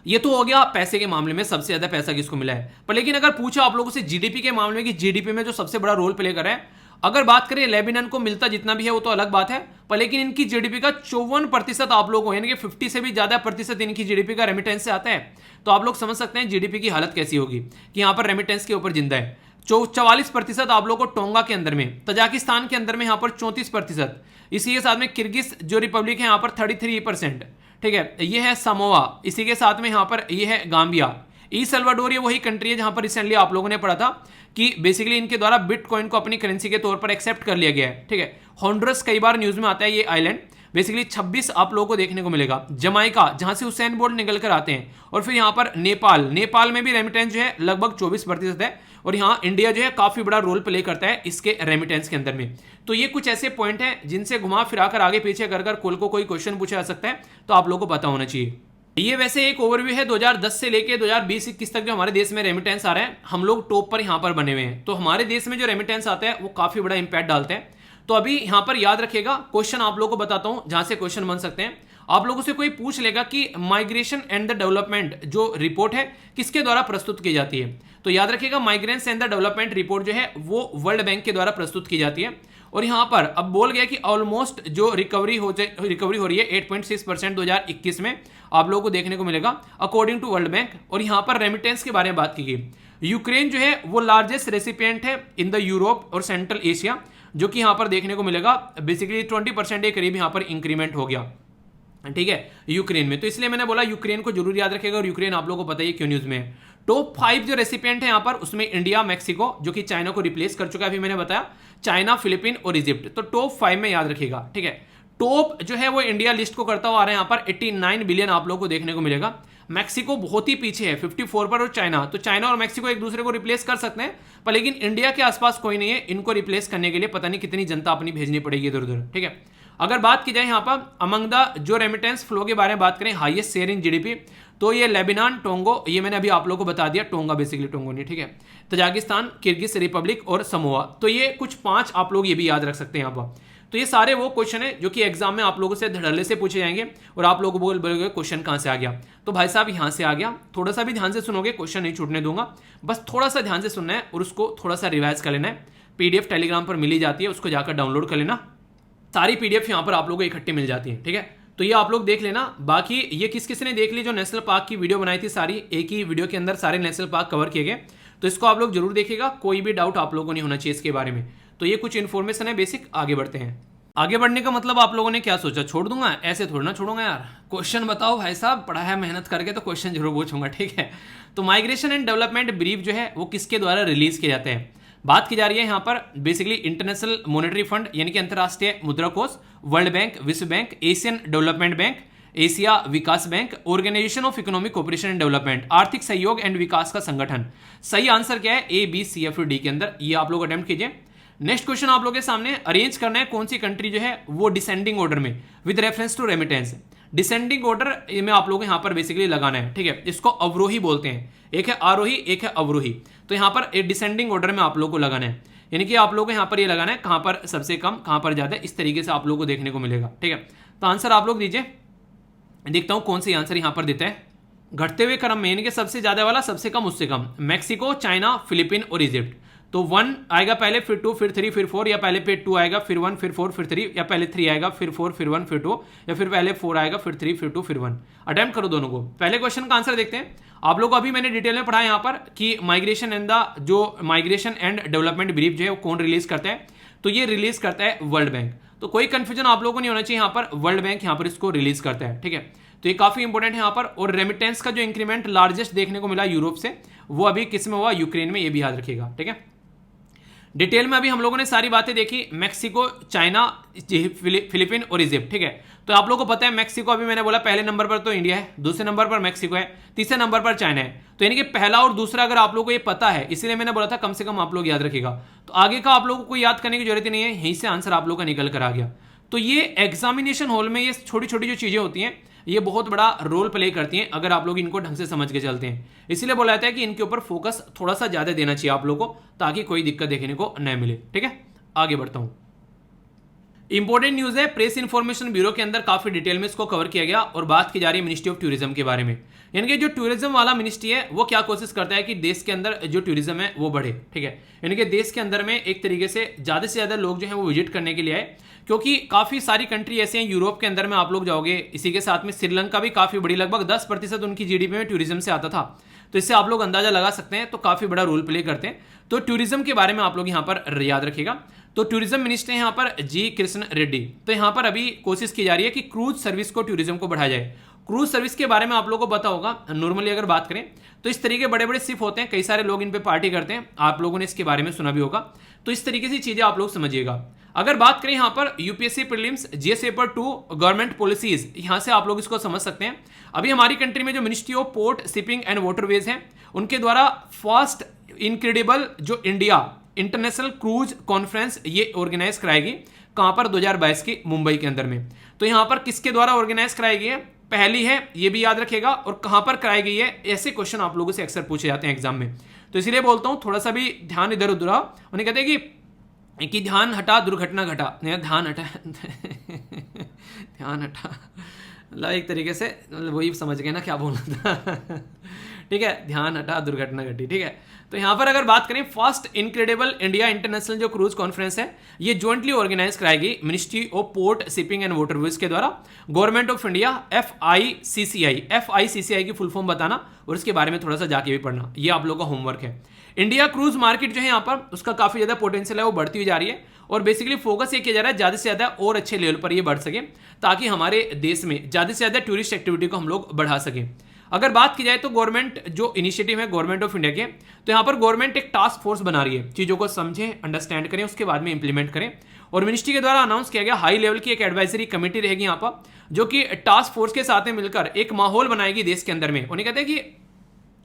ये तो हो गया पैसे के मामले में सबसे ज्यादा पैसा किसको मिला है। पर लेकिन अगर पूछा आप लोगों से जीडीपी के मामले में कि जीडीपी में जो सबसे बड़ा रोल प्ले कर रहा है, अगर बात करें लेबनान को मिलता जितना भी है वो तो अलग बात है, पर लेकिन इनकी जीडीपी का 54% आप लोगों को, यानी कि 50 से भी ज्यादा प्रतिशत इनकी जीडीपी का रेमिटेंस से आता है। तो आप लोग समझ सकते हैं जीडीपी की हालत कैसी होगी कि यहाँ पर रेमिटेंस के ऊपर जिंदा है। 44% आप लोगों को टोंगा के अंदर में, तजाकिस्तान के अंदर में यहाँ पर 34%, इसी के साथ में किर्गिज जो रिपब्लिक है यहाँ पर 33%। ठीक है, ये है समोआ, इसी के साथ में यहाँ पर ये है गाम्बिया। ई सल्वाडोर ये वही कंट्री है जहां पर रिसेंटली आप लोगों ने पढ़ा था कि बेसिकली इनके द्वारा बिटकॉइन को अपनी करेंसी के तौर पर एक्सेप्ट कर लिया गया है। ठीक है, हॉन्डुरस कई बार न्यूज में आता है ये आइलैंड। बेसिकली 26 आप लोगों को देखने को मिलेगा। जमाइका जहां से हुसैन बोल्ट निकल कर आते हैं, और फिर यहाँ पर नेपाल में भी रेमिटेंस जो है लगभग 24% है, और यहाँ इंडिया जो है काफी बड़ा रोल प्ले करता है इसके रेमिटेंस के अंदर में। तो ये कुछ ऐसे पॉइंट हैं जिनसे घुमा फिराकर आगे पीछे कर कल को कोई क्वेश्चन पूछा जा सकता है, तो आप लोगों को पता होना चाहिए। ये वैसे एक ओवरव्यू है 2010 से लेके 2020-21 तक जो हमारे देश में रेमिटेंस आ रहा है। हम लोग टॉप पर यहाँ पर बने हुए हैं, तो हमारे देश में जो रेमिटेंस आता है वो काफी बड़ा इंपैक्ट डालते हैं। तो अभी यहाँ पर याद रखिएगा, क्वेश्चन आप लोगों को बताता हूँ जहां से क्वेश्चन बन सकते हैं। आप लोगों से कोई पूछ लेगा कि माइग्रेशन एंड द डेवलपमेंट जो रिपोर्ट है किसके द्वारा प्रस्तुत की जाती है, तो याद रखिएगा migration and the development report जो है वो वर्ल्ड बैंक के द्वारा प्रस्तुत की जाती है। और यहाँ पर अब बोल गया कि ऑलमोस्ट जो रिकवरी हो रही है 8.6% 2021 में आप लोगों को देखने को मिलेगा अकॉर्डिंग टू वर्ल्ड बैंक। और यहाँ पर रेमिटेंस के बारे में बात की गई। यूक्रेन जो है वो लार्जेस्ट रेसिपिएंट है इन द यूरोप और सेंट्रल एशिया, जो कि यहाँ पर देखने को मिलेगा बेसिकली 20% के करीब यहाँ पर इंक्रीमेंट हो गया। ठीक है, यूक्रेन में। तो इसलिए मैंने बोला यूक्रेन को जरूर याद रखेगा, और यूक्रेन आप लोगों को पता है क्यों न्यूज में है। टॉप 5 जो रेसिपिएंट है यहाँ पर, उसमें इंडिया, मैक्सिको जो कि चाइना को रिप्लेस कर चुका है, अभी मैंने बताया, चाइना, फिलीपीन और इजिप्ट। तो टॉप 5 में याद रखिएगा। ठीक है, टॉप जो है वो इंडिया लिस्ट को करता हुआ आ रहा है, यहाँ पर 89 बिलियन आप लोगों को देखने को मिलेगा। मैक्सिको बहुत ही पीछे है 54 पर, और चाइना, तो चाइना और मैक्सिको एक दूसरे को रिप्लेस कर सकते हैं, पर लेकिन इंडिया के आसपास कोई नहीं है। इनको रिप्लेस करने के लिए पता नहीं कितनी जनता अपनी भेजनी पड़ेगी इधर उधर। ठीक है, अगर बात की जाए यहाँ पर अमंग द जो रेमिटेंस फ्लो के बारे में बात करें, हाईएस्ट शेयर इन जीडीपी, तो ये लेबनान, टोंगो, ये मैंने अभी आप लोगों को बता दिया, टोंगा बेसिकली टोंगो नहीं। ठीक है, तजाकिस्तान, किर्गिज रिपब्लिक और समोआ। तो ये कुछ 5 आप लोग ये भी याद रख सकते हैं यहाँ पर। तो तो ये सारे वो क्वेश्चन है जो कि एग्जाम में आप लोगों से धड़ल्ले से पूछे जाएंगे और आप लोग बोलोगे क्वेश्चन कहां से आ गया। तो भाई साहब यहां से आ गया, थोड़ा सा भी ध्यान से सुनोगे, क्वेश्चन नहीं छूटने दूंगा, बस थोड़ा सा ध्यान से सुनना है और उसको थोड़ा सा रिवाइज कर लेना है। पीडीएफ टेलीग्राम पर मिली जाती है, उसको जाकर डाउनलोड कर लेना, सारी पीडीएफ यहां पर आप लोगों को इकट्ठी मिल जाती है, ठीक है। तो ये आप लोग देख लेना। बाकी ये किस किस ने देख ली, जो नेशनल पार्क की वीडियो बनाई थी, सारी एक ही वीडियो के अंदर सारे नेशनल पार्क कवर किए गए, तो इसको आप लोग जरूर देखिएगा, कोई भी डाउट आप लोगों को नहीं होना चाहिए इसके बारे में। तो ये कुछ इन्फॉर्मेशन है बेसिक। आगे बढ़ते हैं। आगे बढ़ने का मतलब आप लोगों ने क्या सोचा, छोड़ दूंगा? ऐसे थोड़ा ना छोड़ूंगा यार। क्वेश्चन बताओ भाई साहब, पढ़ा है मेहनत करके तो क्वेश्चन जरूर पूछूंगा, ठीक है। तो माइग्रेशन एंड डेवलपमेंट ब्रीफ जो है वो किसके द्वारा रिलीज किए जाते हैं? बात की जा रही है यहाँ पर बेसिकली इंटरनेशनल मॉनेटरी फंड यानी कि अंतरराष्ट्रीय मुद्रा कोष, वर्ल्ड बैंक, विश्व बैंक, एशियन डेवलपमेंट बैंक, एशिया विकास bank, organisation of economic cooperation and development, आर्थिक सहयोग एंड विकास का संगठन। सही आंसर क्या है? ए, बी, सी या फिर डी के अंदर। ये आप लोग अटेम्प्ट कीजिए। नेक्स्ट क्वेश्चन आप लोगों के सामने अरेंज करना है कौन सी कंट्री जो है वो डिसेंडिंग ऑर्डर में with reference to remittance. Descending order में आप लोग यहाँ पर बेसिकली लगाना है, ठीक है। इसको अवरोही बोलते हैं, एक है आरोही एक है अवरोही। तो यहाँ पर एक डिसेंडिंग ऑर्डर में आप लोग को लगाना है, यानी कि आप लोग को यहाँ पर ये लगाना है कहाँ पर सबसे कम कहाँ पर ज्यादा, इस तरीके से आप लोग को देखने को मिलेगा, ठीक है। तो आंसर आप लोग दीजिए, देखता हूँ कौन सी आंसर यहाँ पर देता है। घटते हुए क्रम में यानी कि सबसे ज्यादा वाला सबसे कम उससे कम, मैक्सिको, चाइना, फिलीपीन और इजिप्ट। तो 1 आएगा पहले, फिर 2, फिर 3, फिर 4, या पहले पे 2 आएगा, फिर 1, फिर 4, फिर 3, या पहले 3 आएगा, फिर 4, फिर 1, फिर 2, या फिर पहले 4 आएगा, फिर 3, फिर 2, फिर 1। अटेम्प्ट करो दोनों को। पहले क्वेश्चन का आंसर देखते हैं। आप लोग को अभी मैंने डिटेल में पढ़ा यहाँ पर कि माइग्रेशन एंड डेवलपमेंट ब्रीफ जो है वो कौन रिलीज करता है? तो ये रिलीज करता है वर्ल्ड बैंक। तो कोई कंफ्यूजन आप लोगों को नहीं होना चाहिए, यहाँ पर वर्ल्ड बैंक यहाँ पर इसको रिलीज करता है, ठीक है। तो ये काफी इंपॉर्टेंट है यहाँ पर। और रेमिटेंस का जो इंक्रीमेंट लार्जेस्ट देखने को मिला यूरोप से, वो अभी किस में हुआ? यूक्रेन में। ये भी याद रखिएगा, ठीक है। डिटेल में अभी हम लोगों ने सारी बातें देखी, मैक्सिको, चाइना, फिलीपीन और इजिप्ट, ठीक है। तो आप लोगों को पता है मैक्सिको, अभी मैंने बोला पहले नंबर पर तो इंडिया है, दूसरे नंबर पर मैक्सिको है, तीसरे नंबर पर चाइना है। तो यानी कि पहला और दूसरा अगर आप लोगों को ये पता है, इसलिए मैंने बोला था कम से कम आप लोग याद रखिएगा। तो आगे का आप लोगों को याद करने की जरूरत ही नहीं है, यहीं से आंसर आप लोग का निकल कर आ गया। तो ये एग्जामिनेशन हॉल में ये छोटी छोटी जो चीजें होती हैं ये बहुत बड़ा रोल प्ले करती हैं अगर आप लोग इनको ढंग से समझ के चलते हैं। इसीलिए बोला जाता है कि इनके ऊपर फोकस थोड़ा सा ज्यादा देना चाहिए आप लोगों को, ताकि कोई दिक्कत देखने को न मिले, ठीक है। आगे बढ़ता हूं। इंपॉर्टेंट न्यूज है, प्रेस इंफॉर्मेशन ब्यूरो के अंदर काफी डिटेल में इसको कवर किया गया और बात की जा रही है मिनिस्ट्री ऑफ टूरिज्म के बारे में। यानी कि जो टूरिज्म वाला मिनिस्ट्री है वो क्या कोशिश करता है कि देश के अंदर जो टूरिज्म है वो बढ़े, ठीक है। यानी कि देश के अंदर में एक तरीके से ज्यादा लोग जो है वो विजिट करने के लिए आए, क्योंकि काफी सारी कंट्री ऐसे हैं यूरोप के अंदर में आप लोग जाओगे, इसी के साथ में श्रीलंका भी काफी बड़ी, लगभग 10% उनकी जीडीपी में टूरिज्म से आता था। तो इससे आप लोग अंदाजा लगा सकते हैं, तो काफी बड़ा रोल प्ले करते हैं। तो टूरिज्म के बारे में आप लोग यहाँ पर याद रखिएगा। तो टूरिज्म मिनिस्टर यहाँ पर जी कृष्ण रेड्डी। तो यहाँ पर अभी कोशिश की जा रही है कि क्रूज सर्विस को टूरिज्म को बढ़ाया जाए। क्रूज सर्विस के बारे में आप लोगों को पता होगा, नॉर्मली अगर बात करें तो इस तरीके बड़े बड़े शिप होते हैं, कई सारे लोग इन पे पार्टी करते हैं, आप लोगों ने इसके बारे में सुना भी होगा। तो इस तरीके से चीजें आप लोग समझिएगा। अगर बात करें यहाँ पर UPSC prelims GS paper 2 government policies, यहाँ से आप लोग इसको समझ सकते हैं। अभी हमारी कंट्री में जो ministry of port, shipping and waterways है, उनके द्वारा फर्स्ट इनक्रेडिबल जो इंडिया इंटरनेशनल क्रूज कॉन्फ्रेंस ये ऑर्गेनाइज कराएगी, कहां पर? 2022 की मुंबई के अंदर में। तो यहां पर किसके द्वारा ऑर्गेनाइज कराई गई है? पहली है, ये भी याद रखेगा, और कहां पर कराई गई है, ऐसे क्वेश्चन आप लोगों से अक्सर पूछे जाते हैं एग्जाम में। तो इसलिए बोलता हूं थोड़ा सा भी ध्यान इधर उधर, उन्हें कहते हैं कि ध्यान हटा दुर्घटना घटा, ध्यान हटा ध्यान हटा, मतलब एक तरीके से वही समझ गए ना क्या बोलना था ठीक है, ध्यान हटा दुर्घटना घटी, ठीक है। तो यहां पर अगर बात करें, फर्स्ट इनक्रेडिबल इंडिया इंटरनेशनल जो क्रूज कॉन्फ्रेंस है ये ज्वाइंटली ऑर्गेनाइज कराएगी ministry of port, shipping and waterways के द्वारा, गवर्नमेंट ऑफ इंडिया, FICCI की फुल फॉर्म बताना और इसके बारे में थोड़ा सा जाके भी पढ़ना, ये आप लोगों का होमवर्क है। इंडिया क्रूज मार्केट जो है यहाँ पर उसका काफी ज्यादा पोटेंशियल है, वो बढ़ती हुई जा रही है और बेसिकली फोकस ये किया जा रहा है ज्यादा से ज्यादा और अच्छे लेवल पर ये बढ़ सके, ताकि हमारे देश में ज्यादा से ज्यादा टूरिस्ट एक्टिविटी को हम लोग बढ़ा सकें। अगर बात की जाए तो गवर्नमेंट जो इनिशिएटिव है गवर्नमेंट ऑफ इंडिया के, तो यहाँ पर गवर्नमेंट एक टास्क फोर्स बना रही है, चीजों को समझें, अंडरस्टैंड करें, उसके बाद में इंप्लीमेंट करें। और मिनिस्ट्री के द्वारा अनाउंस किया गया हाई लेवल की एक एडवाइजरी कमेटी रहेगी यहाँ पर, जो कि टास्क फोर्स के साथ में मिलकर एक माहौल बनाएगी देश के अंदर में। उन्हें कहते हैं कि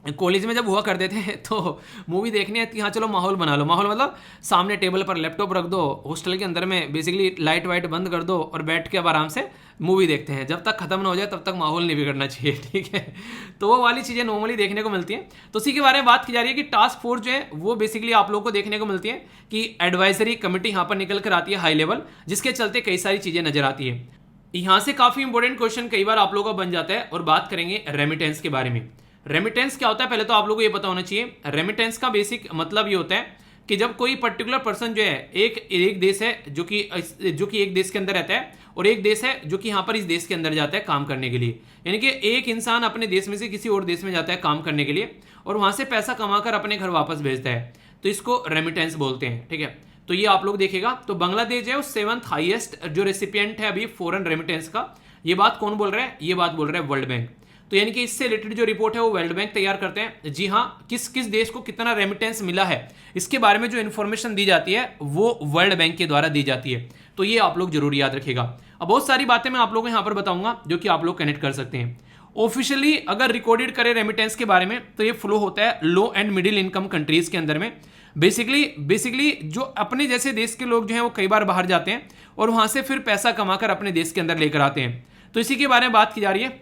कॉलेज में जब हुआ करते थे तो मूवी देखनी है कि हाँ चलो माहौल बना लो। माहौल मतलब सामने टेबल पर लैपटॉप रख दो, हॉस्टल के अंदर में बेसिकली लाइट वाइट बंद कर दो और बैठ के अब आराम से मूवी देखते हैं, जब तक खत्म ना हो जाए तब तक माहौल नहीं बिगड़ना चाहिए, ठीक है। तो वो वाली चीज़ें नॉर्मली देखने को मिलती हैं। तो उसी के बारे में बात की जा रही है कि टास्क फोर्स जो है वो बेसिकली आप लोग को देखने को मिलती है कि एडवाइजरी कमेटी यहाँ पर निकल कर आती है हाई लेवल, जिसके चलते कई सारी चीज़ें नजर आती है। यहाँ से काफ़ी इंपॉर्टेंट क्वेश्चन कई बार आप लोगों का बन जाता है, और बात करेंगे रेमिटेंस के बारे में। रेमिटेंस क्या होता है पहले तो आप लोगों को ये पता होना चाहिए। रेमिटेंस का बेसिक मतलब ये होता है कि जब कोई पर्टिकुलर पर्सन जो है एक देश है जो कि एक देश के अंदर रहता है, और एक देश है जो कि यहाँ पर इस देश के अंदर जाता है काम करने के लिए, यानी कि एक इंसान अपने देश में से किसी और देश में जाता है काम करने के लिए और वहां से पैसा कमाकर अपने घर वापस भेजता है, तो इसको रेमिटेंस बोलते हैं, ठीक है। तो ये आप लोग देखेगा, तो बांग्लादेश है वो 7th हाईएस्ट जो रेसिपिएंट है अभी फॉरेन रेमिटेंस का। ये बात कौन बोल रहा है? ये बात बोल रहा है वर्ल्ड बैंक। तो यानी कि इससे रिलेटेड जो रिपोर्ट है वो वर्ल्ड बैंक तैयार करते हैं। जी हाँ, किस किस देश को कितना रेमिटेंस मिला है इसके बारे में जो इन्फॉर्मेशन दी जाती है वो वर्ल्ड बैंक के द्वारा दी जाती है। तो ये आप लोग जरूर याद रखिएगा। अब बहुत सारी बातें मैं आप लोगों को यहाँ पर बताऊंगा जो कि आप लोग कनेक्ट कर सकते हैं। ऑफिशियली अगर रिकॉर्डेड करें रेमिटेंस के बारे में तो ये फ्लो होता है लो एंड मिडिल इनकम कंट्रीज के अंदर में। बेसिकली जो अपने जैसे देश के लोग जो हैं वो कई बार बाहर जाते हैं और वहां से फिर पैसा कमाकर अपने देश के अंदर लेकर आते हैं। तो इसी के बारे में बात की जा रही है।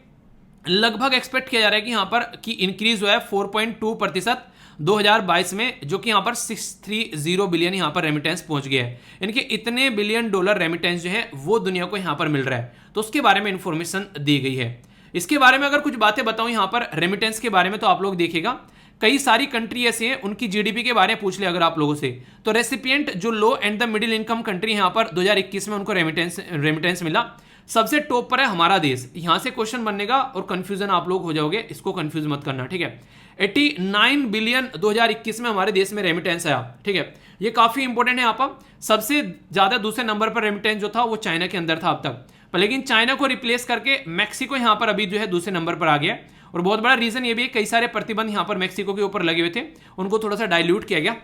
लगभग एक्सपेक्ट किया जा रहा है कि यहाँ पर की इंक्रीज हुआ है 4.2% 2022 में, जो कि यहाँ पर 630 बिलियन यहाँ पर रेमिटेंस पहुंच गया है। यानी कि इतने बिलियन डॉलर रेमिटेंस जो है वो दुनिया को यहाँ पर मिल रहा है। तो उसके बारे में इंफॉर्मेशन दी गई है। इसके बारे में अगर कुछ बातें बताऊं यहाँ पर रेमिटेंस के बारे में, तो आप लोग देखिएगा कई सारी कंट्री ऐसी हैं उनकी जीडीपी के बारे में पूछ ले अगर आप लोगों से, तो रेसिपिएंट जो low and the middle income country यहाँ पर 2021 में उनको रेमिटेंस मिला। सबसे टॉप पर है हमारा देश। यहां से क्वेश्चन बननेगा और कंफ्यूजन आप लोग हो जाओगे, इसको कंफ्यूज मत करना, ठीक है। 89 बिलियन 2021 में हमारे देश में रेमिटेंस आया, ठीक है। ये काफी इंपॉर्टेंट है। यहाँ पर सबसे ज्यादा दूसरे नंबर पर रेमिटेंस जो था वो चाइना के अंदर था अब तक, पर लेकिन चाइना को रिप्लेस करके मैक्सिको यहाँ पर अभी जो है दूसरे नंबर पर आ गया। और बहुत बड़ा रीजन ये भी है कई सारे प्रतिबंध यहाँ पर मैक्सिको के ऊपर लगे हुए थे, उनको थोड़ा सा डाइल्यूट किया गया,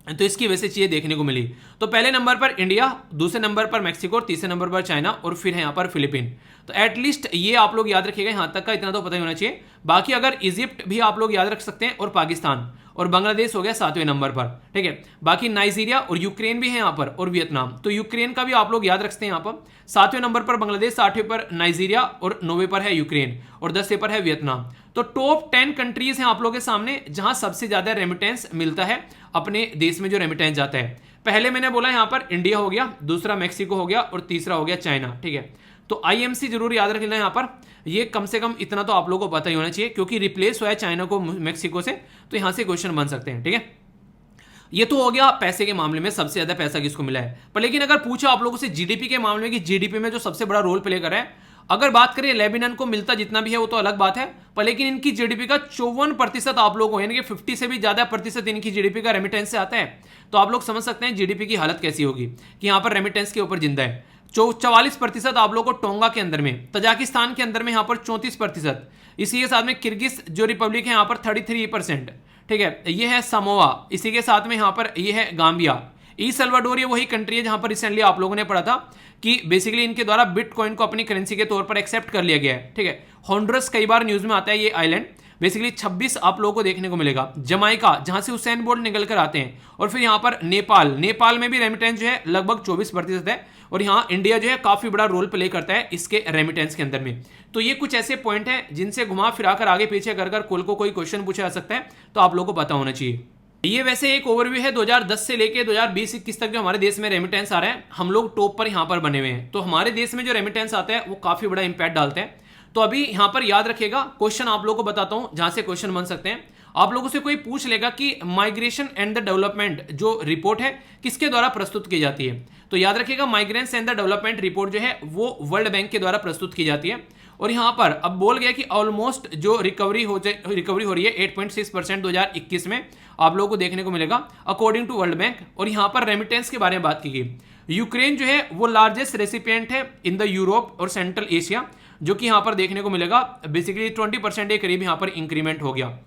तो इसकी वजह से चीजें देखने को मिली। तो पहले नंबर पर इंडिया, दूसरे नंबर पर मैक्सिको और तीसरे नंबर पर चाइना, और फिर है यहाँ पर फिलीपीन। तो एटलीस्ट ये आप लोग याद रखिएगा, यहाँ तक का इतना तो पता ही होना चाहिए। बाकी अगर इजिप्ट भी आप लोग याद रख सकते हैं, और पाकिस्तान और बांग्लादेश हो गया 7वें नंबर पर, ठीक है। बाकी नाइजीरिया और यूक्रेन भी है यहाँ पर, और वियतनाम। तो यूक्रेन का भी आप लोग याद रखते हैं। यहाँ पर 7वें नंबर पर बांग्लादेश, 8वें पर नाइजीरिया और 9वें पर है यूक्रेन और 10वें पर है वियतनाम। तो टॉप 10 कंट्रीज हैं आप लोगों के सामने जहां सबसे ज्यादा रेमिटेंस मिलता है अपने देश में, जो रेमिटेंस जाता है। पहले मैंने बोला यहाँ पर इंडिया हो गया, दूसरा मैक्सिको हो गया और तीसरा हो गया चाइना, ठीक है। तो आईएमसी जरूर याद रख लेना यहाँ पर। ये कम से कम इतना तो आप लोगों को पता ही होना चाहिए, क्योंकि रिप्लेस हुआ है चाइना को मैक्सिको से, तो यहां से क्वेश्चन बन सकते हैं, ठीक है। ये तो हो गया पैसे के मामले में सबसे ज्यादा पैसा किसको मिला है। पर लेकिन अगर पूछा आप लोगों से जीडीपी के मामले में कि जीडीपी में जो सबसे बड़ा रोल प्ले कर रहा है, अगर बात करें लेबनान को मिलता जितना भी है वो तो अलग बात है, पर लेकिन इनकी जीडीपी का 54% आप लोगों को, यानी कि 50 से भी ज्यादा प्रतिशत इनकी जीडीपी का रेमिटेंस से आता है। तो आप लोग समझ सकते हैं जीडीपी की हालत कैसी होगी कि यहाँ पर रेमिटेंस के ऊपर जिंदा है। 44% आप लोग को टोंगा के अंदर में, तजाकिस्तान के अंदर में यहाँ पर 34%, इसी के साथ में किर्गिज जो रिपब्लिक है यहाँ पर 33%, ठीक है। ये है समोआ, इसी के साथ में यहाँ पर ये है गाम्बिया। ई सल्वाडोर ये वही कंट्री है जहां पर रिसेंटली आप लोगों ने पढ़ा था कि बेसिकली इनके द्वारा बिटकॉइन को अपनी करेंसी के तौर पर एक्सेप्ट कर लिया गया है, ठीक है। हॉन्डुरस कई बार न्यूज में आता है ये आइलैंड। बेसिकली 26 आप लोगों को देखने को मिलेगा। जमाइका जहां से हुसैन बोल्ट निकल कर आते हैं, और फिर यहाँ पर नेपाल में भी रेमिटेंस जो है लगभग 24% है, और यहाँ इंडिया जो है काफी बड़ा रोल प्ले करता है इसके रेमिटेंस के अंदर में। तो ये कुछ ऐसे पॉइंट हैं जिनसे घुमा फिराकर आगे पीछे कर कल को कोई क्वेश्चन पूछा जा सकता है, तो आप लोगों को पता होना चाहिए। ये वैसे एक ओवरव्यू है 2010 से लेके 2020-21 तक जो हमारे देश में रेमिटेंस आ रहा है। हम लोग टॉप पर यहाँ पर बने हुए हैं, तो हमारे देश में जो रेमिटेंस आता है वो काफी बड़ा इंपैक्ट डालते हैं। तो अभी यहाँ पर याद रखिएगा, क्वेश्चन आप लोगों को बताता हूं जहां से क्वेश्चन बन सकते हैं। आप लोगों से कोई पूछ लेगा कि माइग्रेशन एंड द डेवलपमेंट जो रिपोर्ट है किसके द्वारा प्रस्तुत की जाती है, तो याद रखिएगा migrans and the development report जो है वो वर्ल्ड बैंक के द्वारा प्रस्तुत की जाती है। और यहां पर अब बोल गया कि ऑलमोस्ट जो रिकवरी हो रही है 8.6% 2021 में आप लोगों को देखने को मिलेगा अकॉर्डिंग टू वर्ल्ड बैंक। और यहां पर रेमिटेंस के बारे में बात की गई। यूक्रेन जो है वो लार्जेस्ट रेसिपिएंट है इन द यूरोप और सेंट्रल एशिया, जो कि यहां पर देखने को मिलेगा बेसिकली 20% के करीब यहां पर इंक्रीमेंट हो गया,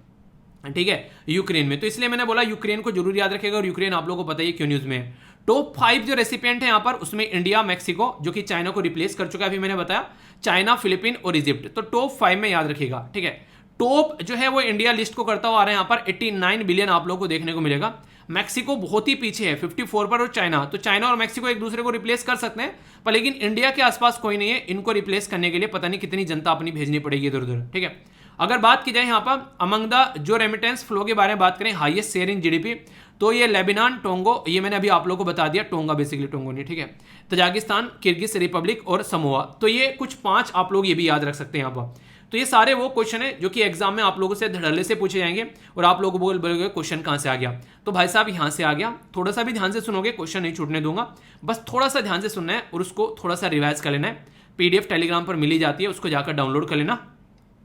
ठीक है, यूक्रेन में। तो इसलिए मैंने बोला यूक्रेन को जरूर याद रखेगा, और यूक्रेन आप लोगों को पता ही क्यों न्यूज में। टॉप 5 जो रेसिपिएंट है यहाँ पर, उसमें इंडिया, मैक्सिको जो कि चाइना को रिप्लेस कर चुका है, अभी मैंने बताया, चाइना, फिलीपीन और इजिप्ट। तो टॉप 5 में याद रखिएगा, ठीक है। टॉप जो है वो इंडिया लिस्ट को करता हुआ आ रहा है यहाँ पर 89 बिलियन आप लोगों को देखने को मिलेगा। मैक्सिको बहुत ही पीछे है 54 पर, और चाइना, तो चाइना और मैक्सिको एक दूसरे को रिप्लेस कर सकते हैं, पर लेकिन इंडिया के आसपास कोई नहीं है। इनको रिप्लेस करने के लिए पता नहीं कितनी जनता अपनी भेजनी पड़ेगी इधर उधर, ठीक है। अगर बात की जाए यहाँ पर अमंग द जो रेमिटेंस फ्लो के बारे में बात करें, हाईएस्ट शेयर इन जीडीपी, तो ये लेबनान, टोंगो, ये मैंने अभी आप लोगों को बता दिया, टोंगा बेसिकली, टोंगो नहीं, ठीक है, तजाकिस्तान, किर्गिज रिपब्लिक और समोआ। तो ये कुछ 5 आप लोग ये भी याद रख सकते हैं यहाँ पर। तो ये सारे वो क्वेश्चन है जो कि एग्जाम में आप लोगों से धड़ल्ले से पूछे जाएंगे, और आप लोग बोलोगे क्वेश्चन कहाँ से आ गया, तो भाई साहब यहाँ से आ गया। थोड़ा सा भी ध्यान से सुनोगे, क्वेश्चन नहीं छूटने दूंगा, बस थोड़ा सा ध्यान से सुनना है और उसको थोड़ा सा रिवाइज कर लेना है। पीडीएफ टेलीग्राम पर मिली जाती है, उसको जाकर डाउनलोड कर लेना।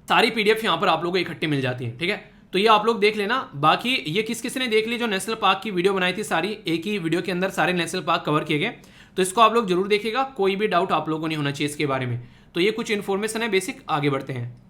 सारी पीडीएफ यहाँ पर आप लोगों को इकट्ठी मिल जाती है, ठीक है। तो ये आप लोग देख लेना। बाकी ये किस ने देख ली, जो नेशनल पार्क की वीडियो बनाई थी, सारी एक ही वीडियो के अंदर सारे नेशनल पार्क कवर किए गए, तो इसको आप लोग जरूर देखिएगा। कोई भी डाउट आप लोगों को नहीं होना चाहिए इसके बारे में। तो ये कुछ इन्फॉर्मेशन है बेसिक, आगे बढ़ते हैं।